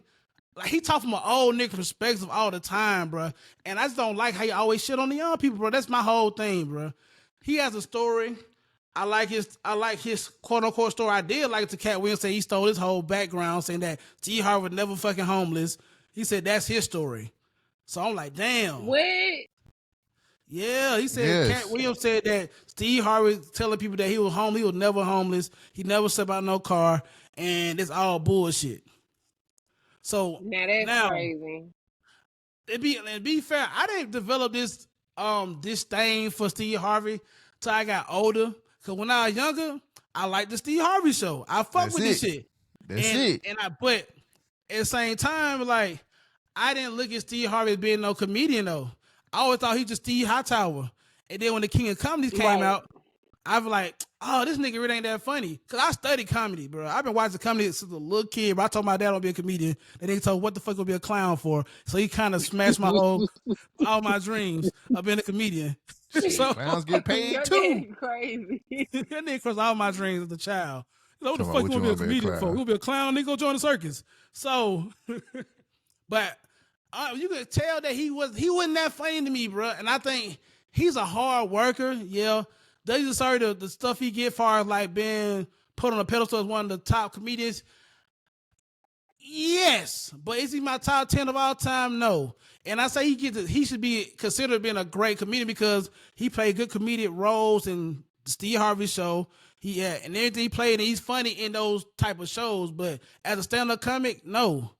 like he talk from an old nigga perspective all the time, bro. And I just don't like how you always shit on the young people, bro. That's my whole thing, bro. He has a story. I like his quote unquote story. I did like to Katt Williams say he stole his whole background, saying that Steve Harvey was never fucking homeless. He said that's his story. So I'm like, damn. What? Yeah, he said Katt Williams said that Steve Harvey telling people that he was homeless, he was never homeless, he never slept out no car, and it's all bullshit. So Now that's crazy. To be fair, I didn't develop this disdain for Steve Harvey till I got older. Cause when I was younger, I liked the Steve Harvey show. I fuck with this shit. But at the same time, like I didn't look at Steve Harvey as being no comedian though. I always thought he just Steve Hightower. And then when the King of Comedies came out, I was like, oh, this nigga really ain't that funny. Cause I studied comedy, bro. I've been watching comedy since a little kid, but I told my dad I'll be a comedian. And he told what the fuck would be a clown for. So he kind of smashed all my dreams of being a comedian. So clowns get paid too. Crazy. That nigga crossed all my dreams as a child. What the fuck you want to be a comedian for? You want to be a clown, nigga? Go join the circus. So, but you could tell that he wasn't that funny to me, bro. And I think he's a hard worker. Yeah. Does he deserve the stuff he get far as like being put on a pedestal as one of the top comedians? Yes. But is he my top 10 of all time? No. And I say he should be considered being a great comedian because he played good comedic roles in the Steve Harvey show. And everything he played, and he's funny in those type of shows. But as a stand-up comic, no.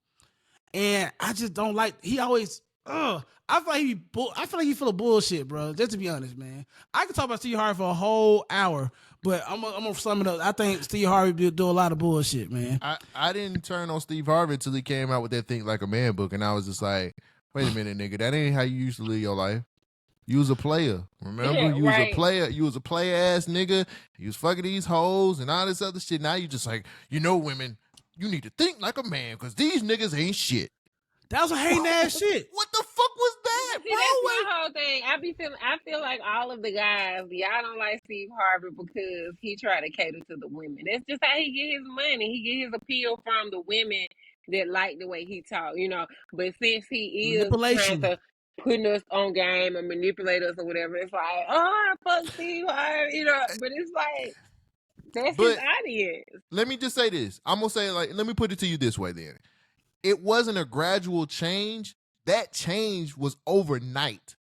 And I just don't like. He always. I feel like he full of bullshit, bro. Just to be honest, man. I could talk about Steve Harvey for a whole hour, but I'm gonna sum it up. I think Steve Harvey do a lot of bullshit, man. I didn't turn on Steve Harvey until he came out with that Think Like a Man book, and I was just like, wait a minute, nigga, that ain't how you used to live your life. You was a player, remember? Yeah, you was a player. You was a player ass nigga. You was fucking these hoes and all this other shit. Now you just like, women, you need to think like a man because these niggas ain't shit. That was a hating ass shit. What the fuck was that, See, bro? that's my whole thing. I feel like all of the guys, y'all don't like Steve Harvey because he try to cater to the women. That's just how he get his money. He get his appeal from the women that like the way he talk, But since he is trying to putting us on game and manipulate us or whatever, it's like, oh, fuck Steve Harvey, But it's like that's his audience. Let me just say this. I'm gonna say let me put it to you this way then. It wasn't a gradual change. That change was overnight.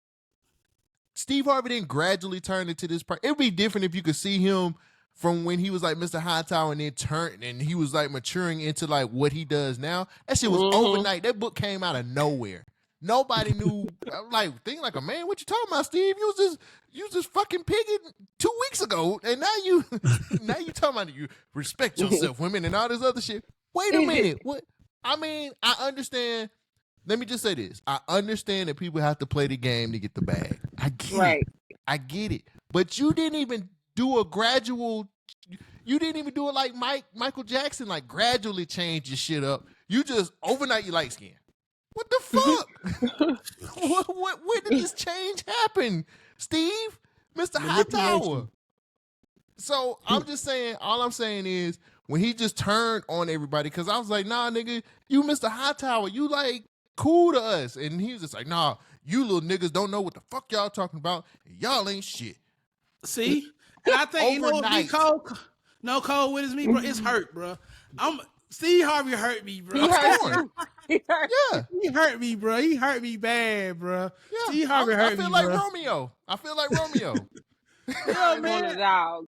Steve Harvey didn't gradually turn into this person. It would be different if you could see him from when he was like Mr. Hightower and then turned and he was like maturing into like what he does now. That shit was overnight. That book came out of nowhere. Nobody knew. I'm like, Think Like a Man. What you talking about, Steve? You was just fucking pigging 2 weeks ago, and now you talking about you respect yourself, women, and all this other shit. Wait a minute. What? I mean, I understand. Let me just say this. I understand that people have to play the game to get the bag. I get it. I get it. But you didn't even do a gradual. You didn't even do it like Michael Jackson, like gradually change your shit up. You just overnight you light skin. What the fuck? Where did this change happen, Steve? Mr. Hightower. So I'm just saying, all I'm saying is when he just turned on everybody, because I was like, nah, nigga, you Mr. Hightower, you like cool to us. And he was just like, nah, you little niggas don't know what the fuck y'all talking about. Y'all ain't shit. See? And I think, No cold with me, bro. It's hurt, bro. Steve Harvey hurt me, bro. He hurt torn. you. He hurt. Yeah, He hurt me, bro. He hurt me bad, bro. yeah. Steve Harvey hurt I feel me, like bro. Romeo. I feel like Romeo. Yo, He want a man, dog.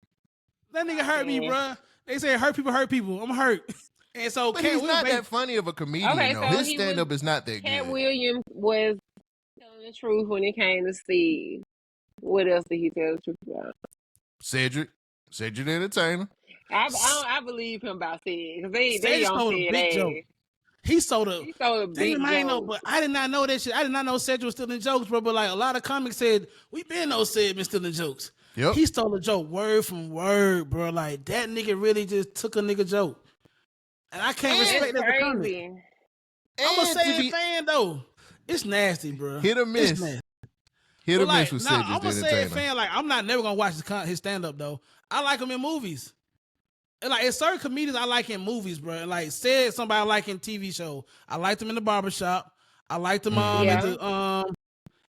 that nigga hurt me, Okay. bro. They say hurt people hurt people. I'm hurt. And so But Katt he's Williams not that funny of a comedian, Okay, though. so His he stand up was- is not that Katt good. Williams was telling the truth when it came to Steve. What else did he tell the truth about? Cedric the Entertainer. I believe him about Sid because they Cedric on stole a Sid big ass. joke. He sold a He stole a big damn. I ain't know, joke. but I did not know that shit. I did not know Cedric was stealing jokes, bro. But like a lot of comics said, we been know Cedric been stealing jokes. Yep. He stole a joke word from word, bro. Like that nigga really just took a nigga joke, and I can't And- respect It's that as a comic. crazy. I'm a And to Cedric be fan though. It's nasty, bro. hit or It's miss. nasty. Hit But or miss with nah, Cedric I'm the a Cedric Entertainer. fan. Like I'm not never gonna watch his stand up though. I like him in movies. And like it's certain comedians I like in movies, bro. And like said somebody I like in TV show. I liked him in the barbershop. I liked him Yeah.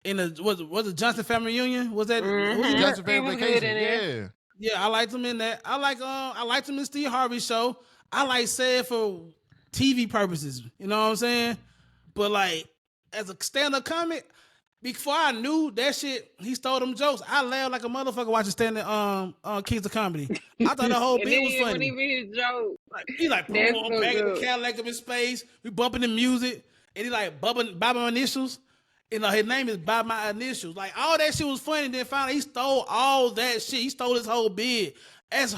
in the was it Johnson Family Reunion? Was that was he Mhm. in that? Johnson He Family was good Vacation. in there. Yeah. Yeah, I liked him in that. I liked him in Steve Harvey's show. I like said for TV purposes. You know what I'm saying? But like as a stand-up comic, before I knew that shit, he stole them jokes. I laughed like a motherfucker watching stand-up Kings of Comedy. I thought the whole And bit then was it wasn't funny. even his joke. He like That's boom, so back in the good. Cadillac up in space. We bumping the music, and he like bumping by my initials. And his name is by my initials. Like all that shit was funny. Then finally he stole all that shit. He stole his whole bid. That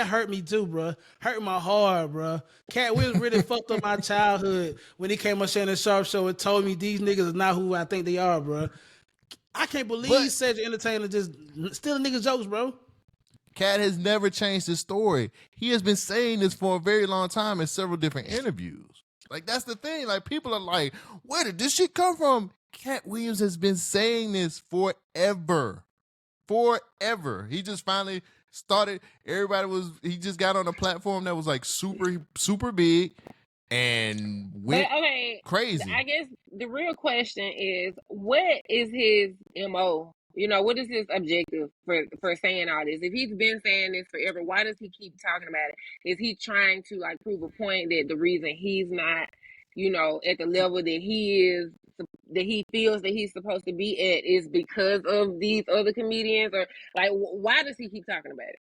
hurt me too, bro. Hurt my heart, bro. Katt Williams really fucked up my childhood when he came on Shannon Sharp show and told me these niggas is not who I think they are, bro. I can't believe But- Cedric Entertainer just stealing niggas jokes, bro. Katt has never changed his story. He has been saying this for a very long time in several different interviews. Like, that's the thing. Like, people are like, where did this shit come from? Katt Williams has been saying this forever. Forever. He just finally started. He just got on a platform that was like super, super big and went But okay, crazy. I guess the real question is, what is his MO? You know, what is his objective for saying all this? If he's been saying this forever, why does he keep talking about it? Is he trying to like prove a point that the reason he's not, you know, at the level that he is, that he feels that he's supposed to be at, is because of these other comedians? Or like, why does he keep talking about it?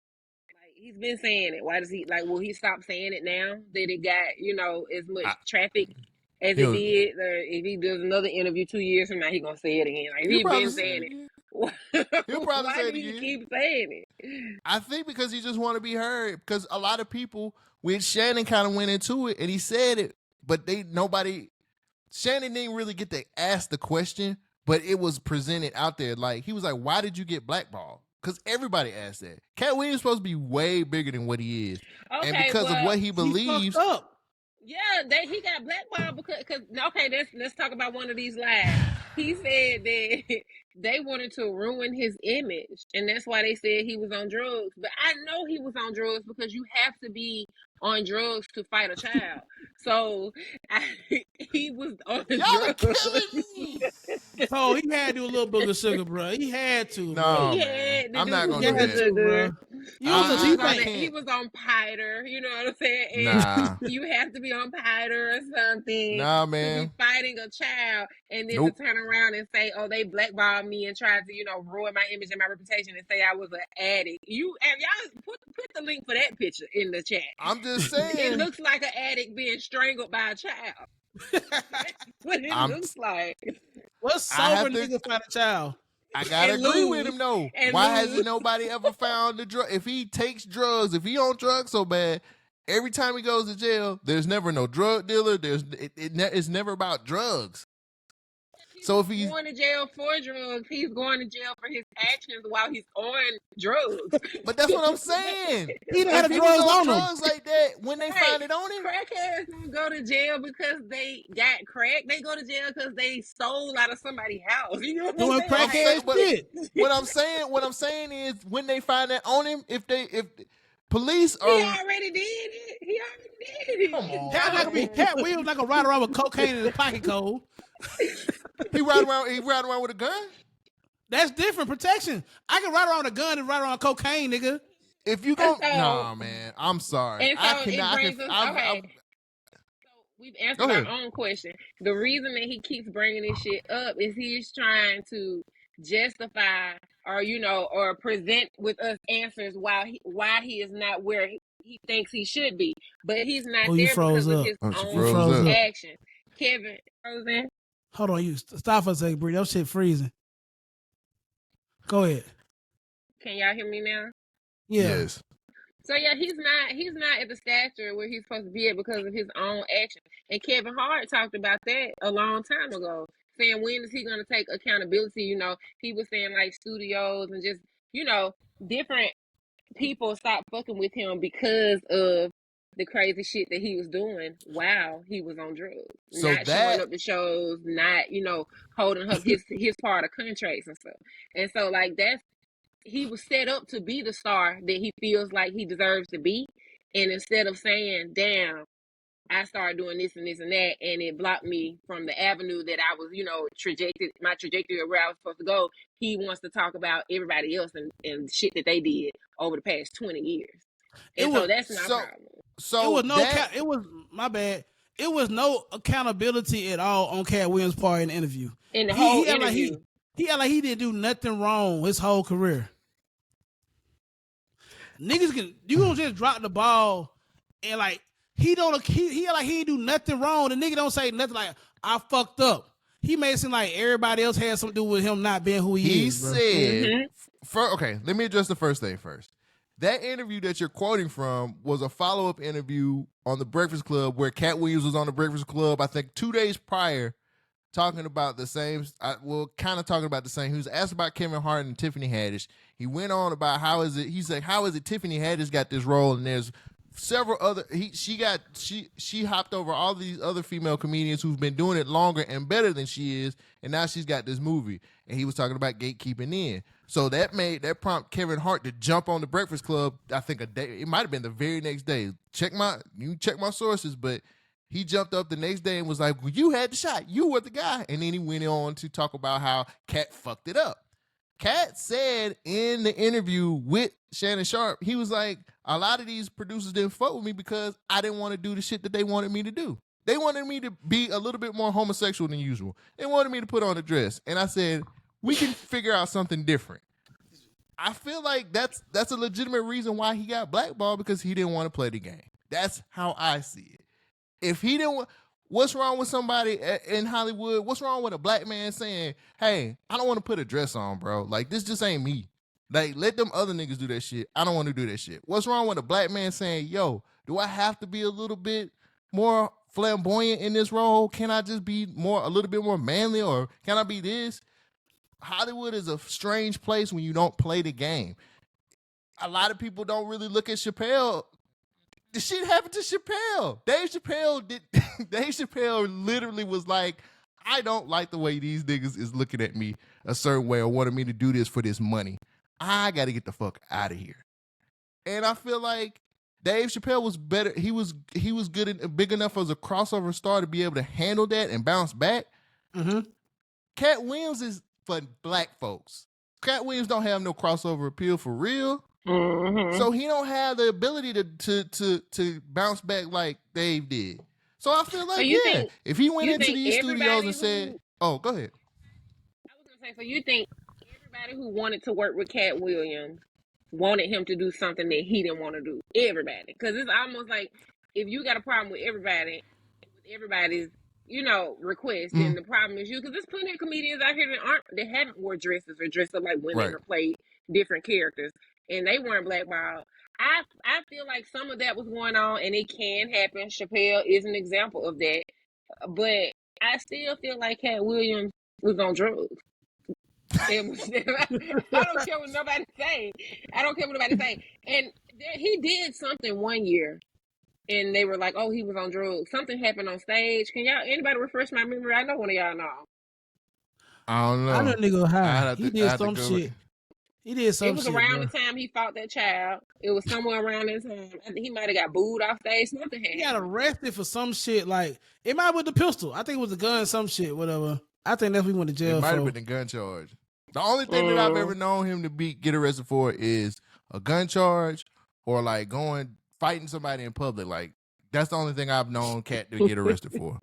Like, he's been saying it. Why does he, like, will he stop saying it now that it got, you know, as much traffic as it He'll- did? Or if he does another interview 2 years from now, he gonna say it again. Like, He'll he's probably been say saying it it. He'll probably Why say it do you again. keep saying it? I think because he just want to be heard. Because a lot of people, with Shannon, kind of went into it and he said it, but Shannon didn't really get to ask the question, but it was presented out there. Like, he was like, why did you get blackballed? Because everybody asked that. Katt Williams is supposed to be way bigger than what he is. Okay, And because of what he He believes, fucked up. yeah, he got blackballed because okay, let's talk about one of these lies. He said that they wanted to ruin his image, and that's why they said he was on drugs. But I know he was on drugs because you have to be on drugs to fight a child. So he was on y'all are drugs. killing me. So he had to do a little booger sugar, bro. He had to. No, bro. He man. had to I'm do not the going to do had that. to, bro. You I- was a He he was, on think- he was on Piter, you know what I'm saying? And Nah. you have to be on Piter or something Nah, to man. be fighting a child, and then Nope. to turn around and say, "Oh, they blackballed me and tried to, you know, ruin my image and my reputation and say I was an addict." You and y'all put the link for that picture in the chat. I'm just It saying. looks like an addict being strangled by a child. That's what it looks like. What I sober have to- nigga find a child? I gotta And agree lose. with him though. And Why lose. hasn't nobody ever found the drug? If he takes drugs, if he on drugs so bad, every time he goes to jail, there's never no drug dealer. It's never about drugs. So if he's going to jail for drugs, he's going to jail for his actions while he's on drugs. but that's what I'm saying. He done had If he drugs was on on him. drugs like that, when they Right. find it on him, Crackheads don't go to jail because they got crack. They go to jail because they stole out of somebody's house. You know what Doing I'm saying? crackhead but- shit. what I'm saying is when they find that on him, if police He are already did it. He already did it. Come on. Katt Williams not gonna ride around with cocaine in his pocket code. he ride around with a gun. That's different protection. I can ride around with a gun and ride around with cocaine, nigga. If you go, So- nah, man, I'm sorry. And so I cannot. it brings us. Okay. So we've answered our own question. The reason that he keeps bringing this shit up is he's trying to justify or or present with us answers why he is not where he thinks he should be, but he's not Oh, you there froze because of up. his Oh, she own froze up. actions. Kevin frozen. Hold on, you stop for a second, Bree. That shit freezing. Go ahead. Can y'all hear me now? Yeah. Yes. So yeah, he's not at the stature where he's supposed to be at because of his own actions. And Kevin Hart talked about that a long time ago, saying when is he going to take accountability? He was saying like studios and just different people stopped fucking with him because of the crazy shit that he was doing while he was on drugs, So not showing up to shows, not holding up his part of contracts and stuff. And so like he was set up to be the star that he feels like he deserves to be. And instead of saying, damn, I started doing this and this and that, and it blocked me from the avenue that I was, my trajectory of where I was supposed to go, he wants to talk about everybody else and shit that they did over the past 20 years. And so that's my problem. So it was my bad. It was no accountability at all on Katt Williams' part in the interview. In the whole interview. He act like he didn't do nothing wrong his whole career. Niggas you don't just drop the ball and like he act like he ain't do nothing wrong. The nigga don't say nothing like I fucked up. He made it seem like everybody else had something to do with him not being who he is. He said, okay, let me address the first thing first. That interview that you're quoting from was a follow-up interview on The Breakfast Club where Katt Williams was on The Breakfast Club, I think 2 days prior, talking about the same, kind of talking about the same. He was asked about Kevin Hart and Tiffany Haddish. He went on about how is it Tiffany Haddish got this role and there's several other, she hopped over all these other female comedians who've been doing it longer and better than she is, and now she's got this movie. And he was talking about gatekeeping in. So that prompt Kevin Hart to jump on The Breakfast Club, I think a day, it might have been the very next day. Check my sources, but he jumped up the next day and was like, well, you had the shot. You were the guy. And then he went on to talk about how Katt fucked it up. Katt said in the interview with Shannon Sharpe, he was like, a lot of these producers didn't fuck with me because I didn't want to do the shit that they wanted me to do. They wanted me to be a little bit more homosexual than usual. They wanted me to put on a dress. And I said, we can figure out something different. I feel like that's a legitimate reason why he got blackballed, because he didn't want to play the game. That's how I see it. If he didn't, what's wrong with somebody in Hollywood? What's wrong with a black man saying, hey, I don't want to put a dress on, bro. Like, this just ain't me. Like, let them other niggas do that shit. I don't want to do that shit. What's wrong with a black man saying, yo, do I have to be a little bit more flamboyant in this role? Can I just be a little bit more manly, or can I be this? Hollywood is a strange place when you don't play the game. A lot of people don't really look at Chappelle. The shit happened to Chappelle. Dave Chappelle literally was like, I don't like the way these niggas is looking at me a certain way or wanting me to do this for this money. I got to get the fuck out of here. And I feel like Dave Chappelle was better. He was good and big enough as a crossover star to be able to handle that and bounce back. Mm-hmm. Katt Williams is for black folks. Katt Williams don't have no crossover appeal for real. Mm-hmm. So he don't have the ability to bounce back like Dave did. So I feel like, if he went into these studios and said, oh, go ahead. I was going to say, so you think everybody who wanted to work with Katt Williams wanted him to do something that he didn't want to do? Everybody. Because it's almost like if you got a problem with everybody's, request, then the problem is you. Because there's plenty of comedians out here that haven't wore dresses or dressed up like women or played different characters, and they weren't blackballed. I feel like some of that was going on, and it can happen. Chappelle is an example of that. But I still feel like Katt Williams was on drugs. I don't care what nobody say. And he did something one year, and they were like, "Oh, he was on drugs." Something happened on stage. Can anybody refresh my memory? I know one of y'all know. I don't know. I know nigga high. He did some shit. He did some shit. It was around the time he fought that child. It was somewhere around that time. I think he might have got booed off stage. Something happened. He got arrested for some shit. Like, it might have been the pistol. I think it was the gun, some shit, whatever. I think that's what he went to jail for. It might have been the gun charge. The only thing that I've ever known him to get arrested for is a gun charge or like fighting somebody in public. Like that's the only thing I've known Katt to get arrested for.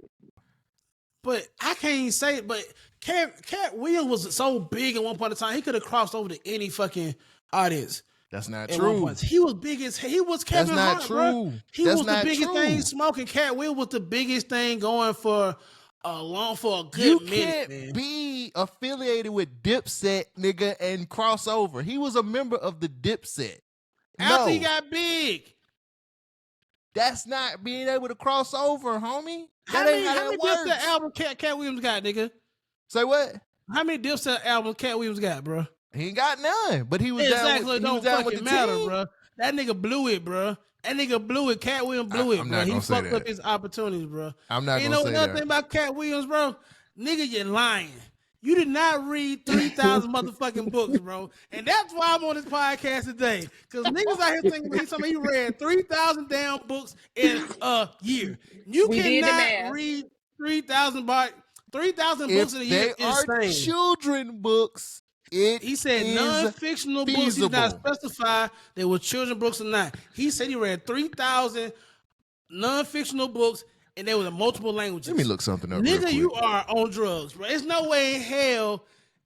But I can't even say it. But Katt Williams was so big at one point in time, he could have crossed over to any fucking audience. That's not At true. one point. He was biggest. He was Kevin That's not Hart, true. bro. He That's was the not biggest true. thing smoking. Katt Williams was the biggest thing going for a good You minute, can't man. be affiliated with Dipset, nigga, and cross over. He was a member of the Dipset. After No, he got big. that's not being able to cross over, homie. How That many ain't how that Dipset works. albums Katt Williams got, nigga? Say what? How many Dipset albums Katt Williams got, bro? He ain't got none, but he was Exactly, down don't with, he was down with fucking the matter, team. bro. That nigga blew it, bro. That nigga blew it. Katt Williams blew it, I'm bro. not He gonna say fucked that. up his opportunities, bro. I'm not You gonna know say another that. thing about Katt Williams, bro? Nigga, you're lying. You did not read 3,000 motherfucking books, bro. And that's why I'm on this podcast today. Because niggas out here thinking he's somebody who read 3,000 damn books in a year. You We did the cannot math. read 3,000 books If in a they year. are Insane. children books, it He said is non-fictional books. He did feasible. not specify they were children books or not. He said he read 3,000 non-fictional books, and they were in multiple languages. Let me look something up. real Nigga, quick. you are on drugs, bro. There's no way in hell.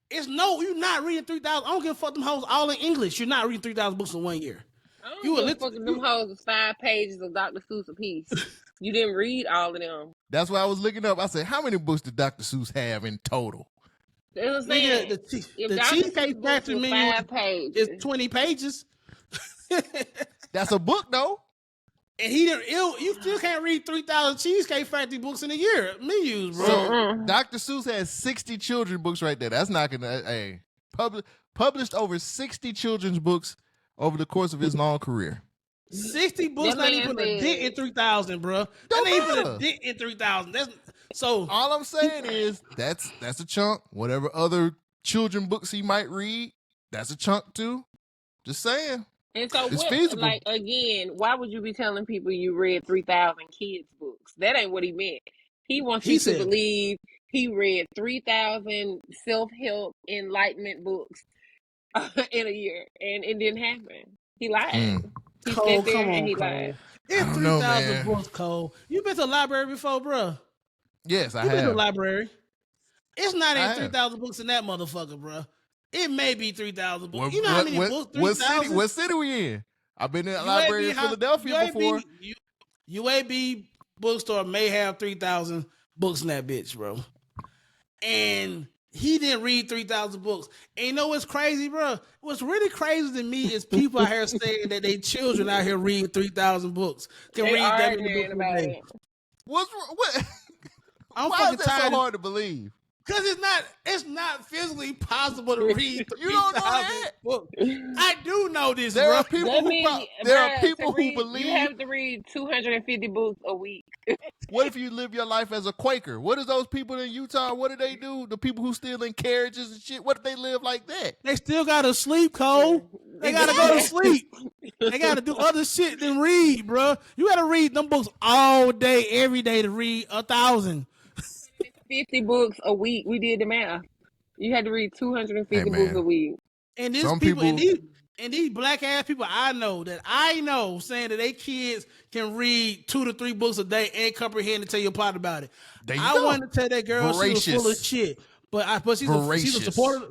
You're not reading 3,000. I don't give a fuck them hoes all in English. You're not reading 3,000 books in 1 year. I don't You give a a lit- fuck if them hoes was 5 pages of Dr. Seuss a piece. You didn't read all of them. That's why I was looking up. I said, how many books did Dr. Seuss have in total? That's what I'm saying. Nigga, If the Dr. Cheesecake Seuss Factory books was menu 5 pages. is 20 pages. That's a book, though. And he didn't. You still can't read 3,000 Cheesecake Factory books in a year. Menus, bro. So Dr. Seuss has 60 children books right there. That's not gonna. Hey, published over 60 children's books over the course of his long career. 60 books That not even man put a said- dent in 3,000, bro. That Don't ain't even put a matter. dent in 3,000. That's so. All I'm saying is that's a chunk. Whatever other children books he might read, that's a chunk too. Just saying. And so It's what, feasible. like, again, why would you be telling people you read 3,000 kids' books? That ain't what he meant. He wants He you said- to believe he read 3,000 self-help enlightenment books in a year, and it didn't happen. He lied. He Cole, sat there come and on, he Cole. lied. It's I don't know, 3,000 man. books, Cole. You been to the library before, bro? Yes, I You been to the have. library. It's not I even have. 3,000 books in that motherfucker, bro. It may be 3,000 books. What, You know how many what- books? what 3,000? city? What city we in? I've been in the library in Philadelphia before. UAB bookstore may have 3,000 books in that bitch, bro. And he didn't read 3,000 books. And you know what's crazy, bro? What's really crazy to me is people out here saying that they children out here read 3,000 books. Can They read that many arguing books a about day. it. What's what? I'm Why is fucking that tired. so hard to believe? Because it's not physically possible to read You don't know 3,000 that? books. I do know this, There bro. are people That who means, there are bruh, people to read, who believe. you have to read 250 books a week. What if you live your life as a Quaker? What is those people in Utah? What do they do? The people who steal in carriages and shit. What if they live like that? They still gotta sleep, Cole. They gotta go to sleep. They gotta do other shit than read, bro. You gotta read them books all day, every day to read 1,000. 50 books a week. We did the math. You had to read 250 Hey, books man. a week. And these Some people, people- and these black ass people I know saying that they kids can read 2 to 3 books a day and comprehend and tell you a plot about it. There you I go. wanted to tell that girl she was full of Voracious. shit, but she's a Voracious. supporter.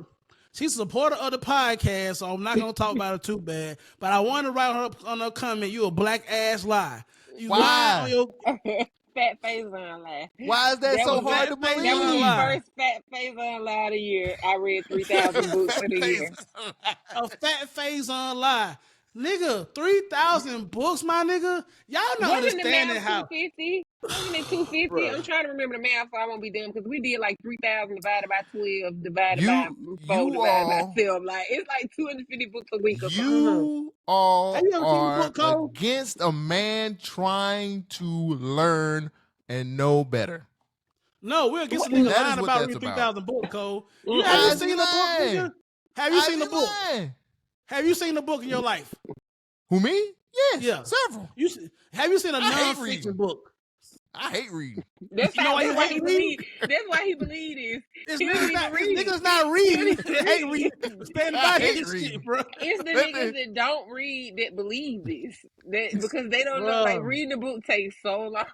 She's a supporter of the podcast, so I'm not gonna talk about her too bad. But I want to write her up on her comment. You a black ass lie. You Why? lie on your Fat face on lie. Why is that so was hard to That was believe? the lie. first fat face on lie of the year. I read 3,000 books in a year. a fat face on lie. Nigga, 3,000 books, my nigga. Y'all not Wasn't the understanding math how. 250? Wasn't it 250? Bruh. I'm trying to remember the math so I won't be dumb because we did like 3,000 divided by 12 divided You- by 4 you divided all- by 12. Like, it's like 250 books a week or something. You all Have you ever seen a are book, Cole? against a man trying to learn and know better. No, we're against a That nigga is lying what about that's reading about. 3,000 books, Cole. Mm. Have you How's seen he the book, lying? nigga? Have you How's seen he the book? lying? Have you seen the book in your life? Who, me? Yes. Yeah. Several. Have you seen a I hate non-fiction reading. book? I hate reading. That's You know why you why hate he reading? believe. That's why he believe this. This He don't niggas even not, read. this niggas not reading. They hate reading. Standing by I hate this reading. shit, bro. It's the niggas that don't read that believe this. That because they don't know. Like Bro. reading the book takes so long.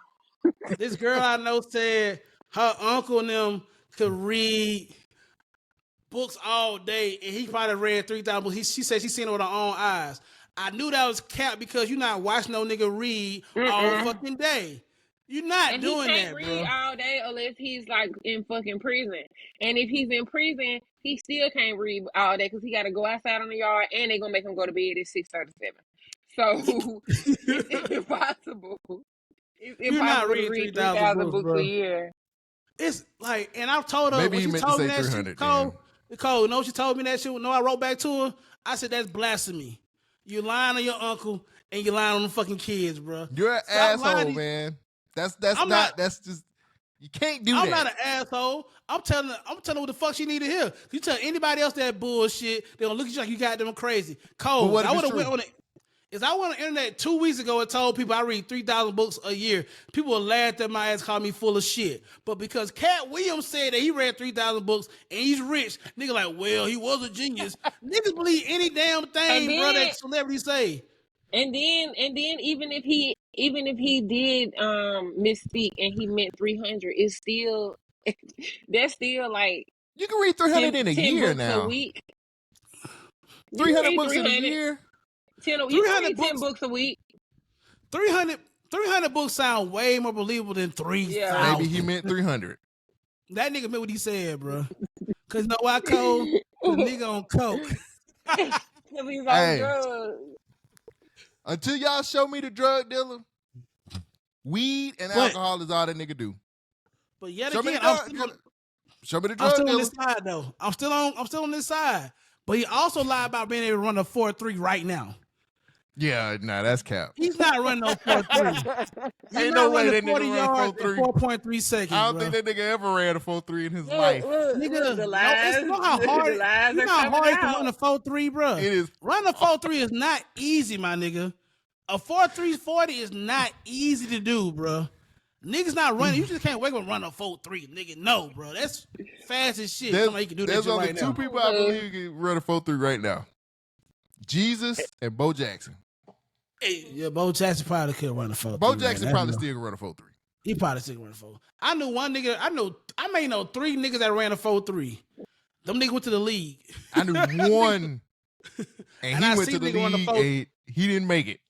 This girl I know said her uncle and them could read books all day, and he probably read 3,000 books. She said she seen it with her own eyes. I knew that was cap because you not watching no nigga read all fucking day. You're not And doing he can't that, read bro. all day unless he's like in fucking prison. And if he's in prison, he still can't read all day because he got to go outside on the yard, and they're gonna make him go to bed at 6:37. So it's impossible. It's You're not impossible to reading read 3,000 3,000 books, books a bro. year. It's like, and I told her Maybe when he she meant to told me say that 300 shit, Nicole. then. Nicole, no, she told me that shit. No, I wrote back to her. I said that's blasphemy. You lying on your uncle and you lying on the fucking kids, bro. You're an Stop lying asshole, to- man. That's I'm not- that's just you can't do I'm that. not an asshole. I'm telling her what the fuck she need to hear. You tell anybody else that bullshit, they gonna look at you like you got them crazy. Cole, what if I it's would have true? went on it. If I went on the internet 2 weeks ago and told people I read 3,000 books a year, people would laugh at my ass, call me full of shit. But because Katt Williams said that he read 3,000 books and he's rich, nigga like, well, he was a genius. Niggas believe any damn thing, bro, that celebrities say. And then even if he did misspeak and he meant 300, it's still that's still like You can read 300 in a 10 year books now. a week. 300 books in a year. 10 books. books a week. 300 books sound way more believable than 3,000. Maybe he meant 300. That nigga meant what he said, bro. Cause you know why, Cole? The nigga on coke. Because he's on Hey. drugs. Until y'all show me the drug dealer, weed and alcohol is all that nigga do. But yet Show me again, show me the I'm drug still on dealer. this side though. I'm still on this side. But he also lied about being able to run a 4.3 right now. Yeah, nah, that's cap. He's not running no 4.3. Ain't no way that nigga run 4.3. 4.3 seconds. I don't bro. think that nigga ever ran a 4.3 in his life. Nigga, the lies, you know how hard, the lies you are know how coming hard to out. run a 4.3, bro. It is. Run a 4.3 is not easy, my nigga. A 4.340 is not easy to do, bro. Niggas not running. You just can't wake up and run a 4.3, nigga. No, bro. That's fast as shit. Somebody can do that There's shit only right two now. people I believe can run a 4.3 right now. Jesus and Bo Jackson. Hey, yeah, Bo Jackson probably could run a 4.3. Bo Jackson right? probably still can run a 4.3. He probably still can run a 4. I knew one nigga. I may know 3 niggas that ran a 4.3. Them niggas went to the league. I knew one, and he I went seen to the nigga run a league, 4. and he didn't make it.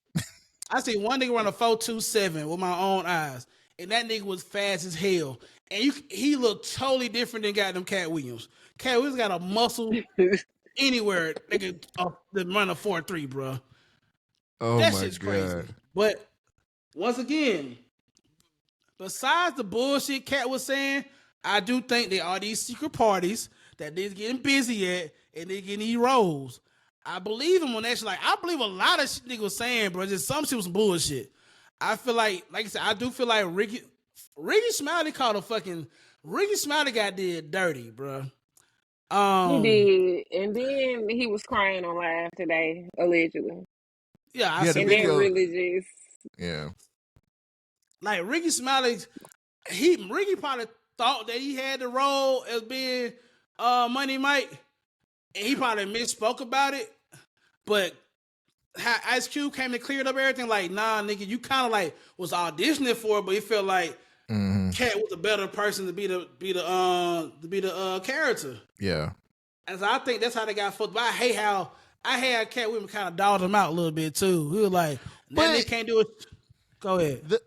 I see one nigga run a 4.27 with my own eyes, and that nigga was fast as hell. And he looked totally different than goddamn Katt Williams. Katt Williams got a muscle anywhere nigga to run a 4.3, bro. Oh That my shit's god! crazy. But once again, besides the bullshit Katt was saying, I do think there are these secret parties that they're getting busy at, and they getting these roles. I believe him when that's like I believe a lot of shit nigga was saying, bro. Just some shit was bullshit. I feel like I said, I do feel like Ricky Smiley called a fucking Ricky Smiley got did dirty, bro. He did, and then he was crying on live today, allegedly. Yeah, I Yeah, see. And the that video- really just Yeah, Like Ricky Smiley, Ricky probably thought that he had the role as being Money Mike, and he probably misspoke about it. But how Ice Cube came and cleared up everything, like, nah, nigga, you kind of like was auditioning for it, but he felt like Katt was a better person to be the character. yeah. And so I think that's how they got fucked. But I had Katt Williams kind of dogged him out a little bit too. He was like, But- they can't do it. Go ahead. The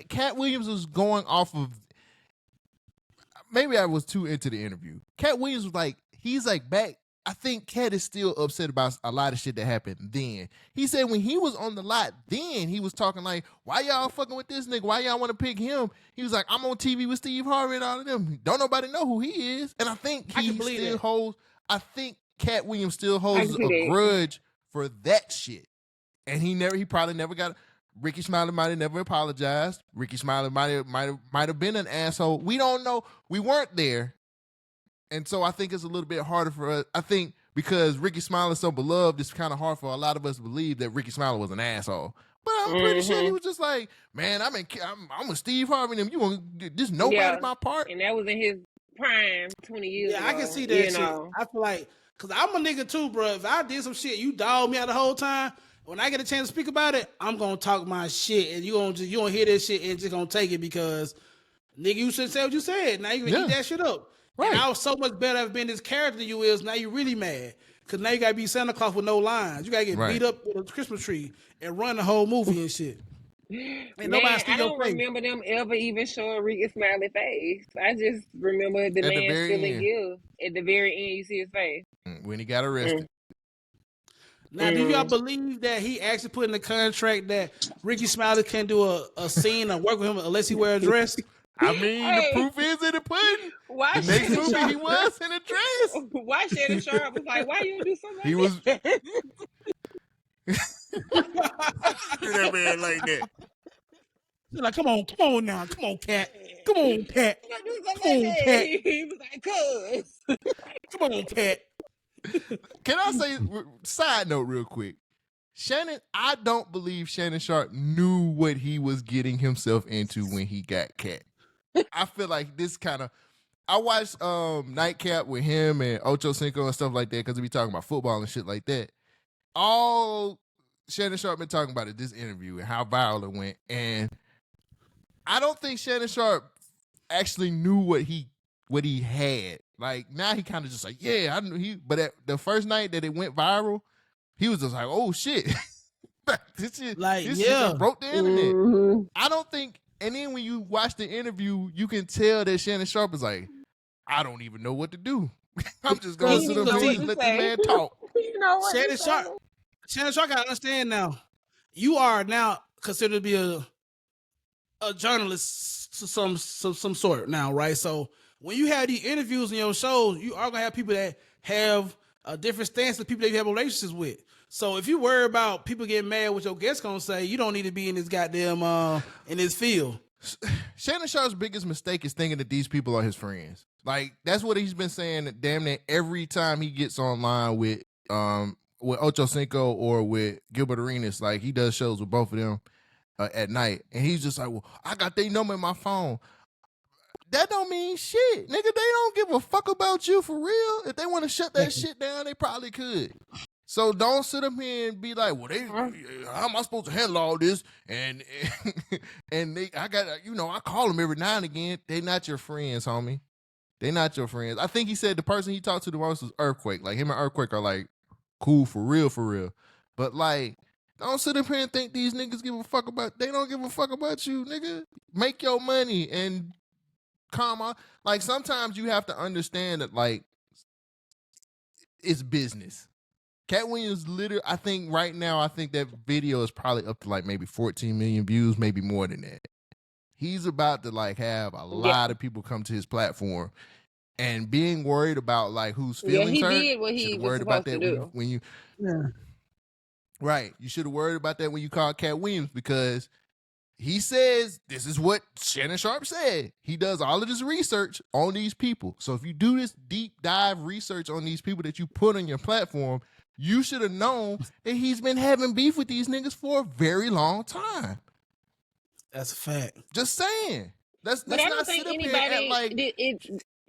Katt Williams was going off of. Maybe I was too into the interview. Katt Williams was like, he's like back. I think Katt is still upset about a lot of shit that happened then. He said when he was on the lot then, he was talking like, why y'all fucking with this nigga? Why y'all want to pick him? He was like, I'm on TV with Steve Harvey and all of them. Don't nobody know who he is. And I think I he can believe still that. holds, I think Katt Williams still holds can see a that. grudge for that shit. And he probably never got Ricky Smiley might have never apologized. Ricky Smiley might have been an asshole. We don't know. We weren't there. And so I think it's a little bit harder for us. I think because Ricky Smiley is so beloved, it's kind of hard for a lot of us to believe that Ricky Smiley was an asshole. But I'm pretty sure he was just like, man, I'm a Steve Harvey, and you want just nobody my part. And that was in his prime 20 years ago. I can see that shit. I feel like, cause I'm a nigga too, bro. If I did some shit, you dog me out the whole time. When I get a chance to speak about it, I'm gonna talk my shit, and you gonna hear that shit and just gonna take it because, nigga, you should say what you said. Now you gonna eat that shit up. Right. And I was so much better at being this character than you is. Now you really mad because now you gotta be Santa Claus with no lines. You gotta get beat up with a Christmas tree and run the whole movie and shit. Man, I don't remember them ever even showing Rick's smiley face. I just remember the man feeling guilt. At the very end, you see his face. When he got arrested. Now, do y'all believe that he actually put in the contract that Ricky Smiley can't do a scene or work with him unless he wear a dress? I mean, the proof is in the pudding. Why the next movie he was in a dress. Why Shannon Sharp was like, why you do something he like that? Do that man like that. He's like, come on now. Come on, Katt. Come on, Katt. Come on, Katt. He was like, cuz. Come on, Katt. Can I say, side note real quick? I don't believe Shannon Sharp knew what he was getting himself into when he got Katt. I feel like this kind of, I watched Nightcap with him and Ocho Cinco and stuff like that because we talking about football and shit like that. All Shannon Sharp been talking about is this interview and how viral it went. And I don't think Shannon Sharp actually knew what he had. Like, now he kind of just like, yeah, I knew but at the first night that it went viral, he was just like, oh shit. this shit just broke the internet. I don't think, and then when you watch the interview, you can tell that Shannon Sharp is like, I don't even know what to do. I'm just going to sit up here and let the man talk. You know what? Shannon Sharp gotta understand now, you are now considered to be a journalist to some sort now, right? So when you have these interviews in your shows, you are gonna have people that have a different stance than people that you have relationships with. So if you worry about people getting mad what your guest's gonna say, you don't need to be in this goddamn in this field. Shannon Sharp's biggest mistake is thinking that these people are his friends. Like, that's what he's been saying damn near every time he gets online with Ocho Cinco or with Gilbert Arenas. Like, he does shows with both of them at night, and he's just like, well, I got their number in my phone. That don't mean shit. Nigga, they don't give a fuck about you for real. If they want to shut that shit down, they probably could. So don't sit up here and be like, well, how am I supposed to handle all this? And I call them every now and again. They not your friends, homie. They not your friends. I think he said the person he talked to the most was Earthquake. Like, him and Earthquake are like cool for real. But like, don't sit up here and think these niggas give a fuck about. They don't give a fuck about you, nigga. Make your money and calm out. Like, sometimes you have to understand that, like, it's business. Katt Williams literally, I think right now, that video is probably up to like maybe 14 million views, maybe more than that. He's about to like have a lot of people come to his platform, and being worried about like whose feelings hurt. He did what he was supposed to do. When you right, you should have worried about that when you called Katt Williams, because he says this is what Shannon Sharp said. He does all of this research on these people. So if you do this deep dive research on these people that you put on your platform, you should have known that he's been having beef with these niggas for a very long time. That's a fact. Just saying. Let's but I don't not think sit up anybody, here and like.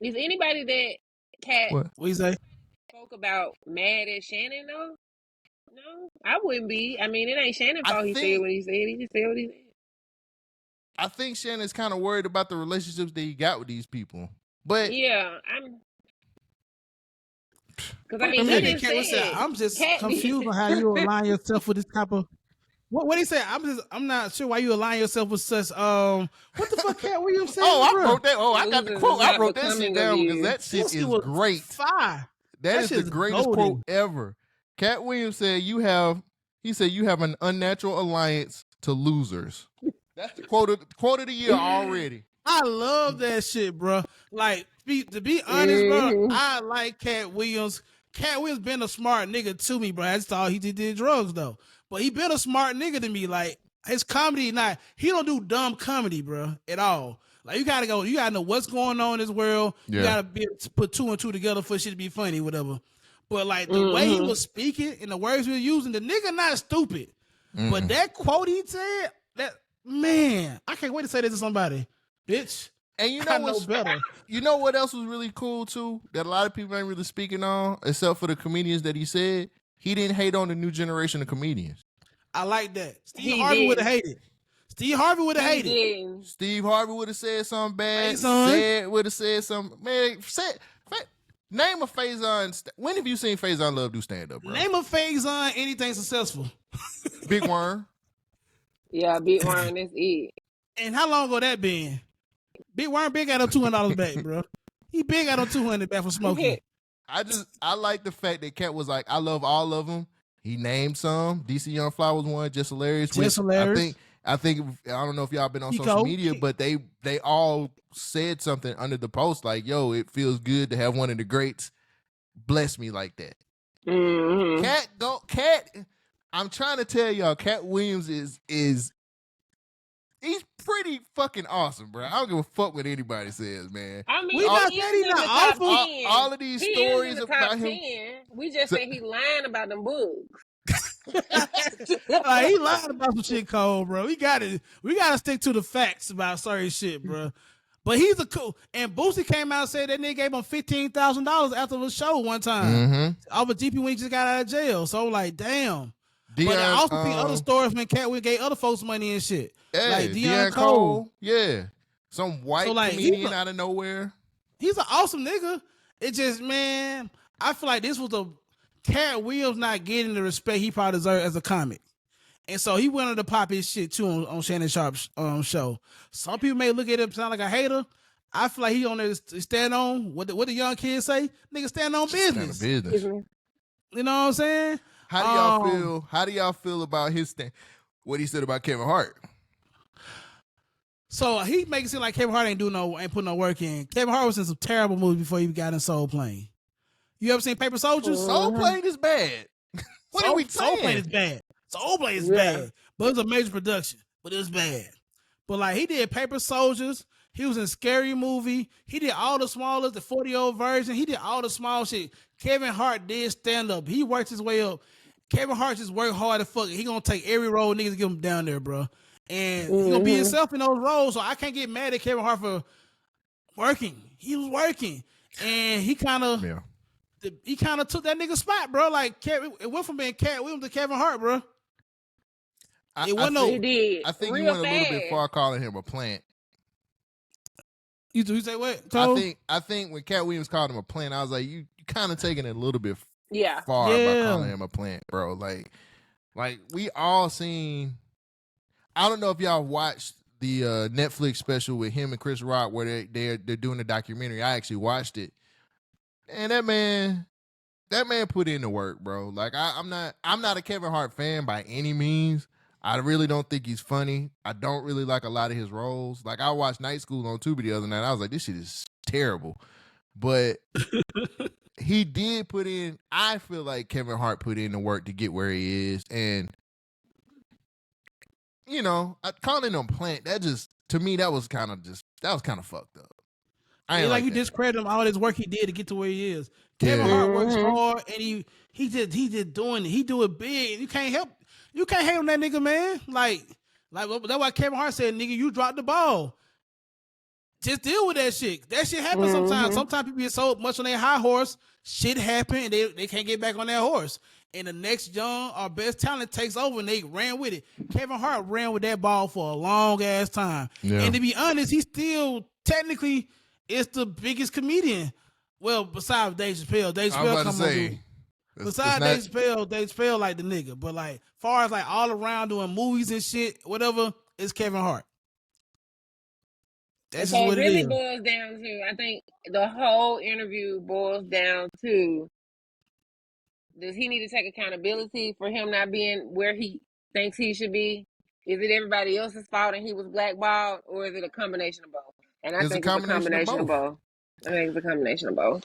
Is anybody that Katt what you say spoke about mad at Shannon though? No, I wouldn't be. I mean, it ain't Shannon's fault he said what he said. He just said what he said. I think Shannon's kind of worried about the relationships that he got with these people. But yeah, because I mean, I'm just confused on how you align yourself with this type of. What did he say? I'm not sure why you align yourself with such. What the fuck, Katt Williams saying? I wrote that. I got the quote. I wrote that shit down because that shit is great. Fire. That is the greatest quote ever. Katt Williams said, you have an unnatural alliance to losers. That's the quote of the year already. I love that shit, bro. Like, to be honest, bro, I like Katt Williams. Katt Williams been a smart nigga to me, bro. I just thought he did drugs, though. But he been a smart nigga to me. Like, his comedy, he don't do dumb comedy, bro, at all. Like, you gotta know what's going on in this world. Yeah. You gotta be able to put two and two together for shit to be funny, whatever. But like the way he was speaking and the words he was using, the nigga not stupid. But that quote he said, that man, I can't wait to say this to somebody, bitch. And you I know know what's better. You know what else was really cool too? That a lot of people ain't really speaking on, except for the comedians that he said. He didn't hate on the new generation of comedians. I like that. Steve He Harvey would did. have hated. Steve Harvey would have He hated. didn't. Steve Harvey would have said something bad. Faison. Said would have said something. Man, name a Faison. When have you seen Faison Love do stand up, bro? Name a Faison anything successful. Big Worm. Yeah, Big Worm, that's it. And how long ago that been? Big Worm big got him $200 back, bro. He big got him $200 back for smoking. I like the fact that Katt was like, I love all of them. He named some. DC Young Fly was one, just hilarious. Just hilarious. I think I don't know if y'all been on social media, but they all said something under the post like, "Yo, it feels good to have one of the greats bless me like that." Mm-hmm. Katt. I'm trying to tell y'all, Katt Williams is he's pretty fucking awesome, bro. I don't give a fuck what anybody says, man. I mean, We not he saying is he's in the not top awful. 10. All of these He stories is in the about top him. 10. We just say he lying about them books. He lied about some shit, Cole, bro. We gotta stick to the facts about certain shit, bro. But he's a cool. And Boosie came out and said that nigga gave him $15,000 after the show one time. Off of GP when he just got out of jail. So like, damn. But I also see other stories when Katt gave other folks money and shit. Yeah, like Deion Cole. Yeah. Some white comedian out of nowhere. He's an awesome nigga. It just, man, I feel like this was a Katt Williams not getting the respect he probably deserved as a comic. And so he went on to pop his shit too on Shannon Sharp's show. Some people may look at him sound like a hater. I feel like he on there to stand on what the young kids say. Nigga, stand on business. Stand on business. You know what I'm saying? How do y'all feel? How do y'all feel about his what he said about Kevin Hart? So he makes it seem like Kevin Hart ain't put no work in. Kevin Hart was in some terrible movies before he got in Soul Plane. You ever seen Paper Soldiers? Soul Plane is bad. What are we saying? Soul Plane is bad. Soul Plane is bad. But it was a major production. But it was bad. But like he did Paper Soldiers. He was in Scary Movie. He did all the smallest, the 40-year-old version. He did all the small shit. Kevin Hart did stand up. He worked his way up. Kevin Hart just worked hard as fuck. He gonna take every role niggas get him down there, bro. And he gonna be himself in those roles. So I can't get mad at Kevin Hart for working. He was working. And he kind of took that nigga spot, bro. Like it went from being Katt Williams to Kevin Hart, bro. He did. I think Real you went a little fast. bit far calling him a plant. You say what? Cole? I think when Katt Williams called him a plant, I was like, you kind of taking it a little bit far by calling him a plant, bro. Like we all seen. I don't know if y'all watched the Netflix special with him and Chris Rock where they're doing the documentary. I actually watched it, and that man put in the work, bro. Like I'm not a Kevin Hart fan by any means. I really don't think he's funny. I don't really like a lot of his roles. Like I watched Night School on Tubi the other night. I was like, this shit is terrible. But he did put in. I feel like Kevin Hart put in the work to get where he is, and calling him plant, that just, to me, that was kind of fucked up. I ain't like you that. discredit him all this work he did to get to where he is. Kevin Hart works hard and he do it big. You can't hate on that nigga, man. Like that's why Kevin Hart said, nigga, you dropped the ball. Just deal with that shit. That shit happens sometimes. Sometimes people get so much on their high horse, shit happen and they can't get back on their horse. And the next young or best talent takes over and they ran with it. Kevin Hart ran with that ball for a long ass time. Yeah. And to be honest, he still technically is the biggest comedian. Well, besides Dave Chappelle. Dave Chappelle come on. Besides Dave Chappelle like the nigga. But like far as like all around doing movies and shit, whatever, it's Kevin Hart. That's just what it really boils down to, I think the whole interview boils down to, does he need to take accountability for him not being where he thinks he should be? Is it everybody else's fault and he was blackballed, or is it a combination of both? And I think it's a combination of both. I think it's a combination of both.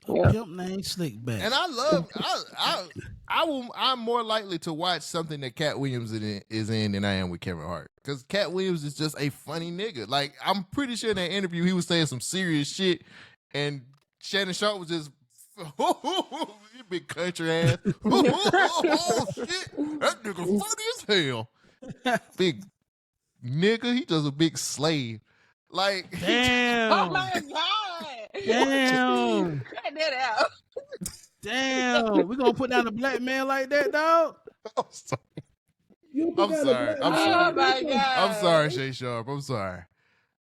Pimp name Slickback. And I'm more likely to watch something that Katt Williams is in than I am with Kevin Hart. Because Katt Williams is just a funny nigga. Like, I'm pretty sure in that interview he was saying some serious shit and Shannon Sharp was just You big country ass. Oh, shit. That nigga funny as hell. Big nigga, he just a big slave. Like, Oh Damn. my god! Damn. Cut that out. Damn. We gonna put down a black man like that, dog? I'm sorry. You put I'm down a sorry. black I'm man sorry. Oh like my that? god! I'm sorry, Shay Sharp. I'm sorry.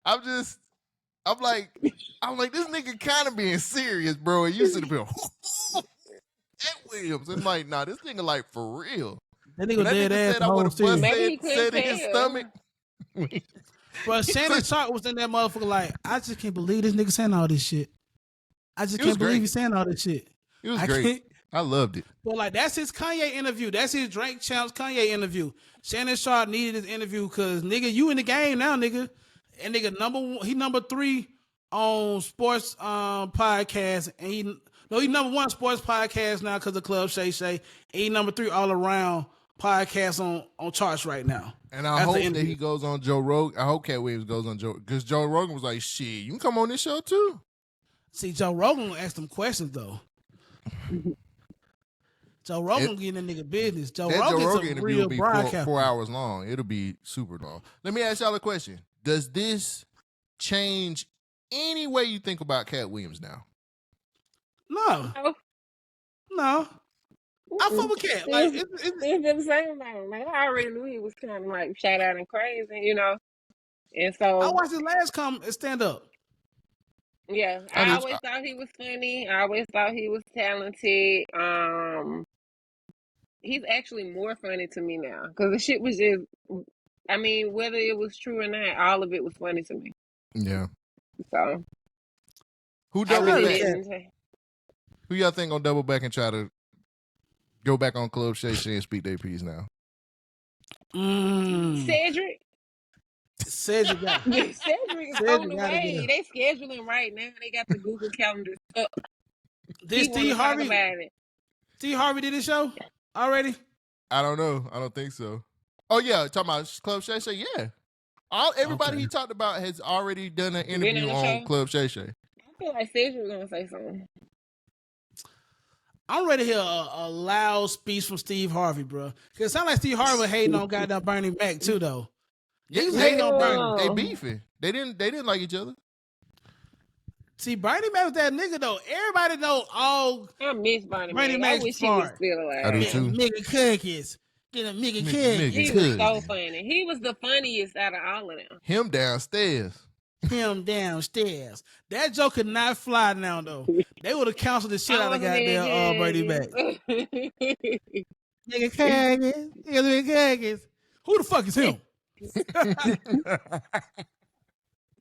I'm like, this nigga kind of being serious, bro. And you should have been Cat Williams. And like, nah, this nigga like for real. That When nigga that dead nigga ass said the I would whole have series. Maybe he couldn't said in his tell. stomach. But Shannon Sharp was in that motherfucker like, I just can't believe this nigga saying all this shit. I just It was can't believe great. he's saying all this shit. It was I great. can't. I loved it. But like that's his Kanye interview. That's his Drink Champs Kanye interview. Shannon Sharp needed this interview because nigga, you in the game now, nigga. And nigga he number 3 on sports podcast, and he number 1 sports podcast now because of Club Shay Shay. And he number 3 all around podcast on charts right now. And I That's the hope that interview. he goes on Joe Rogan. I hope Cat Williams goes on Joe, because Joe Rogan was like, shit, you can come on this show too. See, Joe Rogan asked them questions though. Joe Rogan getting that nigga business. Joe That Joe Rogan's Rogan a interview real will be broadcaster. 4 hours long. It'll be super long. Let me ask y'all a question. Does this change any way you think about Cat Williams now? No, No. no. I fuck with Cat. Like it's It's the same about him. Like I already knew he was kind of like shout out and crazy, you know. And so I watched his last stand up. yeah, I always thought he was funny. I always thought he was talented. He's actually more funny to me now because the shit was just. I mean, whether it was true or not, all of it was funny to me. Yeah. So Who I double really back? didn't. Who y'all think gonna double back and try to go back on Club Shay Shay and speak their piece now? Cedric. Cedric got Cedric is Cedric on the gotta way. get They scheduling right now. They got the Google calendars up. Did He wanna Steve talk Harvey? about it. Steve Harvey did his show already? I don't know. I don't think so. Oh yeah, talking about Club Shay Shay. Yeah, everybody he talked about has already done an interview on the on show? Club Shay Shay. I feel like Cedric was gonna say something. I'm ready to hear a loud speech from Steve Harvey, bro. Cause it sounds like Steve Harvey was hating on goddamn Bernie Mac too, though. Yeah, He's hating on Bernie. Oh. They beefing. They didn't like each other. See, Bernie Mac was that nigga though. Everybody know all I miss Bernie Bernie Mac. I Mac's wish he was smart. still alive. I do yeah, too. nigga cookies. Get a nigga cookies. He Nigga. was Good. so funny. He was the funniest out of all of them. Him downstairs. Him downstairs. That joke could not fly now though. They would have canceled the shit out of goddamn Bernie Mac. Nigga cookies. Nigga cookies. Who the fuck is him?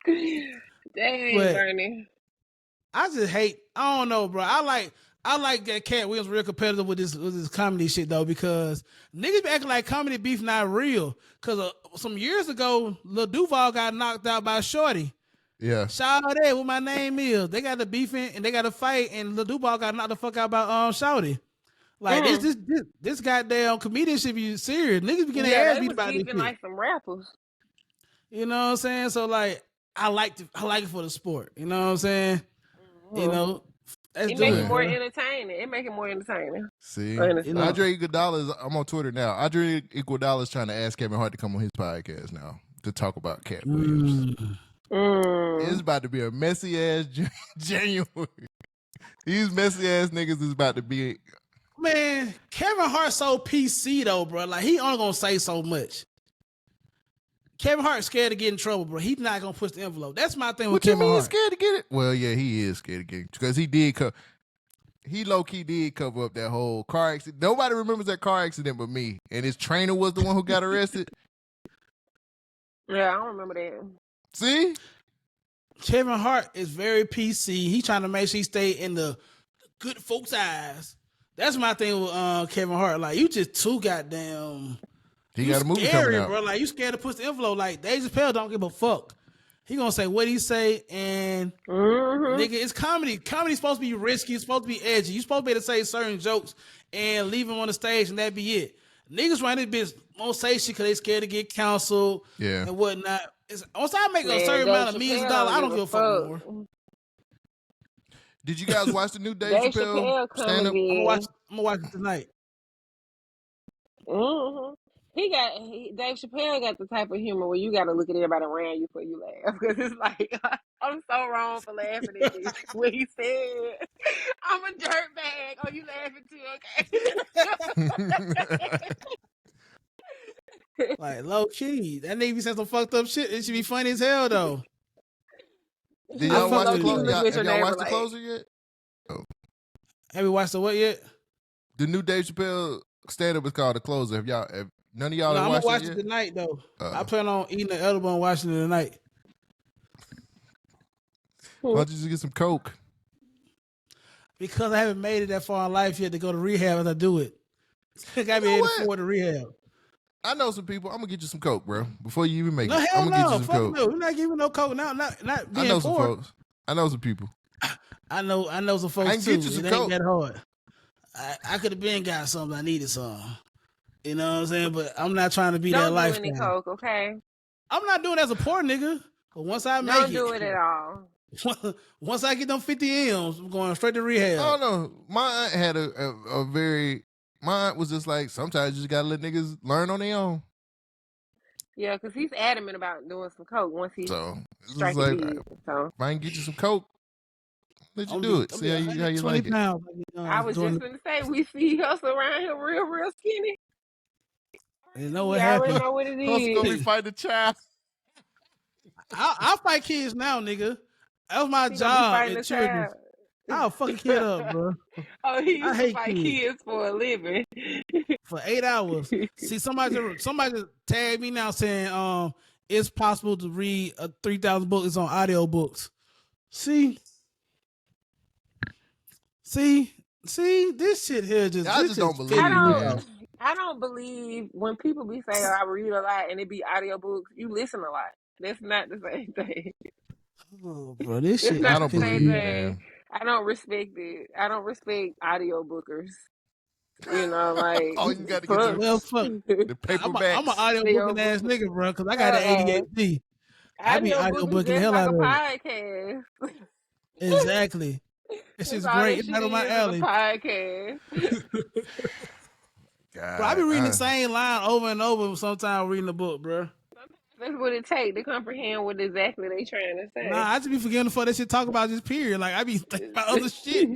Dang, But- Bernie. I just hate. I don't know, bro. I like that Cat Williams real competitive with this comedy shit though, because niggas be acting like comedy beef not real. Cause some years ago, Lil Duval got knocked out by Shorty. Yeah. Shout out there what my name is. They got the beefing and they got a fight, and Lil Duval got knocked the fuck out by Shorty. Like this goddamn comedian should be serious. Niggas be getting their ass they beat was by this beefing shit. like some rappers. You know what I'm saying? So like, I like it for the sport. You know what I'm saying? You know, let's It do make it. it more bro. entertaining. It make it more entertaining. See, Honestly. Andre Iguodala. I'm on Twitter now. Andre Iguodala is trying to ask Kevin Hart to come on his podcast now to talk about Cat Williams. It's about to be a messy ass January. These messy ass niggas is about to be. Man, Kevin Hart so PC though, bro. Like he only gonna say so much. Kevin Hart's scared to get in trouble, bro. He's not gonna push the envelope. That's my thing with What you Kevin mean Hart. scared to get it? Well, yeah, he is scared to get it because he did. He low key did cover up that whole car accident. Nobody remembers that car accident but me. And his trainer was the one who got arrested. Yeah, I don't remember that. See? Kevin Hart is very PC. He trying to make sure he stay in the good folks' eyes. That's my thing with Kevin Hart. Like you just too goddamn. He You got a movie scary, coming out. bro. Like you scared to push the envelope. Like Dave Chappelle don't give a fuck. He gonna say what he say, and nigga, it's comedy. Comedy's supposed to be risky. It's supposed to be edgy. You supposed to be able to say certain jokes and leave them on the stage, and that be it. Niggas running this bitch won't say shit because they scared to get canceled and whatnot. Once I make a certain amount of millions of dollars, I don't give a fuck no more. Did you guys watch the new Dave Dave Chappelle Chappelle stand coming up? in. I'm gonna watch it tonight. Mm-hmm. Dave Chappelle got the type of humor where you got to look at everybody around you before you laugh, because it's like I'm so wrong for laughing at this. When he said, "I'm a dirtbag," oh, you laughing too? Okay. Like low key, that nigga be saying some fucked up shit. It should be funny as hell though. Did He I y'all was fuck watch the with low-key it. closer? looking at Have your y'all neighbor watched the like, closer yet? Have you watched the what yet? The new Dave Chappelle stand up is called The Closer. Have none of y'all No, have I'm gonna watched watch it it yet? tonight though. I Uh, plan on eating the edible and watching it tonight. why don't you just get some coke? Because I haven't made it that far in life yet to go to rehab as I do it. I gotta You be know able to what? afford the rehab. I know some people. I'm gonna get you some coke, bro. Before you even make No, it, hell I'm gonna get you no. some Fuck coke. no. We're not giving no coke now. Not I being know some poor. folks. I know some people. I know some I folks can too. get you some It ain't coke. that hard. I could have been got something. I needed some. You know what I'm saying? But I'm not trying to be that don't do any lifestyle. coke, okay? I'm not doing it as a poor nigga. But once I make Don't do it at all. once I get them 50 M's, I'm going straight to rehab. Oh no, my aunt had a very. My aunt was just like, sometimes you just gotta let niggas learn on their own. Yeah, because he's adamant about doing some coke once he So it's just striking like, big. So if I can get you some coke, let you I'm do be, it. I'm See be how you 120 like it. pounds. I was just gonna say, we see us around here real skinny. You know what We already happened? know what it Also gonna be is. fighting the child. I'll fight kids now, nigga. That was my He gonna be job fighting at the Children's. child. I'll fuck a kid up, bro. Oh, he I used to hate fight kids. kids for a living. For 8 hours. See, somebody just tagged me now saying, it's possible to read a 3,000 book. It's on audio books. See, this shit here just I this just don't just believe, pissing me man. off. I don't believe when people be saying, "I read a lot" and it be audiobooks. You listen a lot. That's not the same thing. Oh, bro, this It's shit I is not don't the same pissing believe, me off. thing. man. I don't respect it. I don't respect audiobookers. You know, like Oh, you got to get fuck. Well, fuck. the I'm an paperbacks. audio booking ass Audiobook. nigga, bro, because I got an ADHD. I be audio Audiobook is booking the just hell like out a of it. podcast. Exactly. This That's is all great. that It's shit right on my is a alley. podcast. Bro, I be God, reading the same line over and over sometimes reading the book, bro. That's what it takes to comprehend what exactly they trying to Nah, say. I just be forgetting the fuck that shit talk about this period. Like, I be thinking about other shit.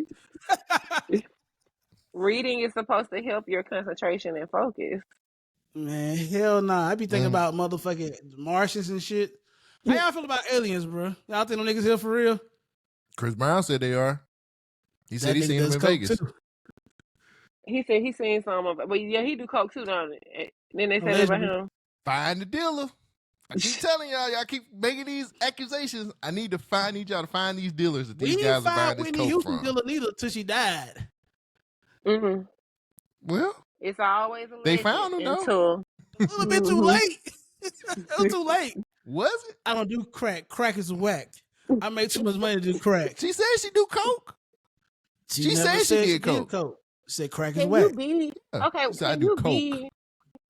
Reading is supposed to help your concentration and focus. Man, hell nah. I be thinking Mm. about motherfucking Martians and shit. How y'all feel about aliens, bro? Y'all think them niggas here for real? Chris Brown said they are. He said That he nigga seen them does in coke Vegas. too. He said he seen some of it, but yeah, he do coke too, don't it? Then they said that about Allegedly. him. Find the dealer. I keep telling y'all keep making these accusations. I need y'all to find these dealers that We these didn't guys are find buying this Whitney coke Houston from. dealer neither till she died. Mm-hmm. Well, It's always a they legend found him though. until A little bit too late. It was too late. Was it? I don't do crack. Crack is whack. I make too much money to do crack. She said she do coke. She never said she did coke. She said crack is Can whack. you be okay? She said I do coke.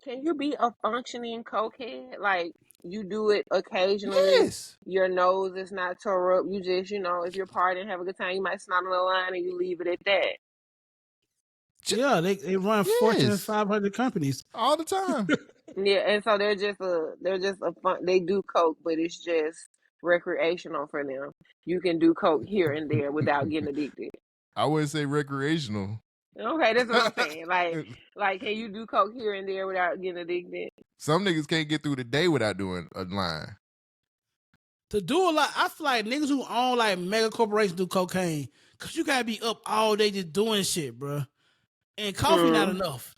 Can you be a functioning cokehead? Like you do it occasionally. Yes. Your nose is not tore up. You just, if you're partying, have a good time, you might snot on the line and you leave it at that. Yeah, they run Fortune Yes. 500 companies. All the time. Yeah, and so they're just a fun. They do coke, but it's just recreational for them. You can do coke here and there without getting addicted. I wouldn't say recreational. Okay, that's what I'm saying. Like, can you do coke here and there without getting addicted? Some niggas can't get through the day without doing a line. To do a lot, I feel like niggas who own like mega corporations do cocaine. Cause you gotta be up all day just doing shit, bro. And coffee not enough.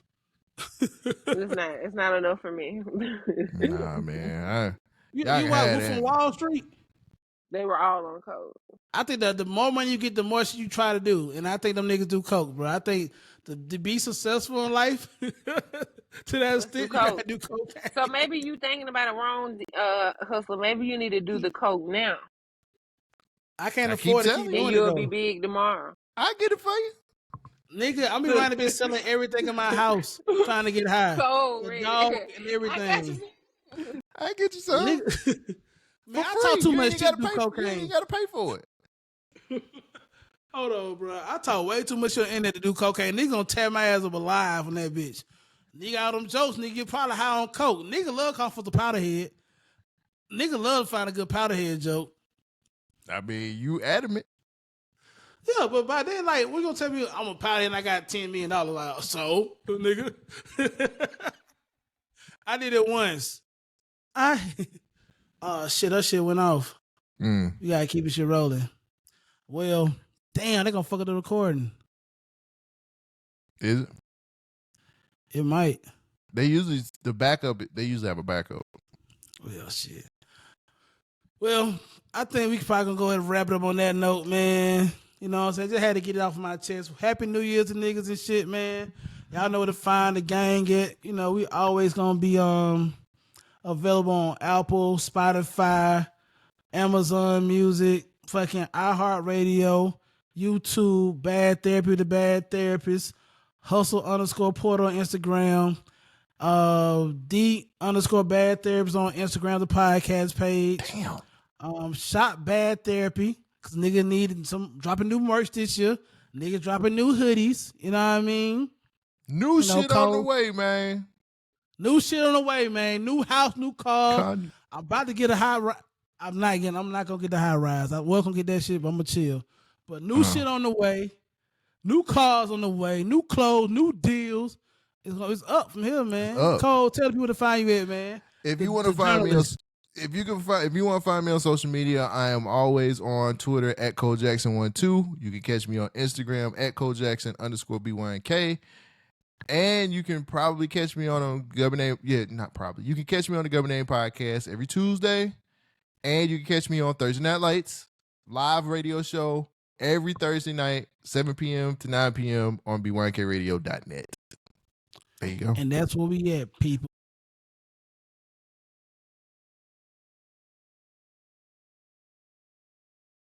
It's not enough for me. Nah, man. You Y'all watch had Wolf that. from Wall Street? They were all on coke. I think that the more money you get, the more shit you try to do. And I think them niggas do coke, bro. I think to be successful in life, to that extent, you gotta do cocaine. So maybe you thinking about it wrong, Hustler. Maybe you need to do the coke now. I can't I afford keep to telling keep you. And doing it you'll though. be big tomorrow. I get it for you. Nigga, I'm be around the bitch selling everything in my house, trying to get high. So The red. dog and everything. I get you some. Nigga, man, For I free. talk too You much ain't shit gotta to do pay. You cocaine. ain't gotta pay for it. Hold on, bro. I talk way too much on the internet to do cocaine. Nigga gonna tear my ass up alive on that bitch. Nigga out them jokes, nigga get probably high on coke. Nigga love come for the powder head. Nigga love to find a good powder head joke. I mean, you adamant. Yeah, but by then, like, we gonna tell me I'm a powder head and I got $10 million. Like, so, nigga. I did it once. Shit, that shit went off. You gotta keep your shit rolling. Well, damn, they gonna fuck up the recording. Is it? It might. They usually have a backup. Well, shit. Well, I think we probably gonna go ahead and wrap it up on that note, man. You know what I'm saying? Just had to get it off my chest. Happy New Year to niggas and shit, man. Y'all know where to find the gang at. You know, we always gonna be available on Apple, Spotify, Amazon Music, fucking iHeartRadio, YouTube, Bad Therapy, The Bad Therapist, Hustle_Porter on Instagram, D_Bad Therapist on Instagram, the podcast page. Damn. Shop Bad Therapy, cause nigga needed some dropping new merch this year. Nigga dropping new hoodies. You know what I mean? New shit on the way, man. New shit on the way, man. New house, new car. I'm about to get a high rise. I'm not gonna get the high rise. I was gonna get that shit, but I'm gonna chill. But new shit on the way. New cars on the way. New clothes, new deals. It's up from here, man. Cole, tell the people to find you at, man. If you want to find me, if you want to find me on social media, I am always on Twitter at ColeJackson12. You can catch me on Instagram at ColeJackson_B1K. And you can probably catch me on a Governor Name. Yeah, not probably. You can catch me on the Governor Name podcast every Tuesday. And you can catch me on Thursday Night Lights, live radio show every Thursday night, 7 p.m. to 9 p.m. on B1KRadio.net. There you go. And that's where we at, people.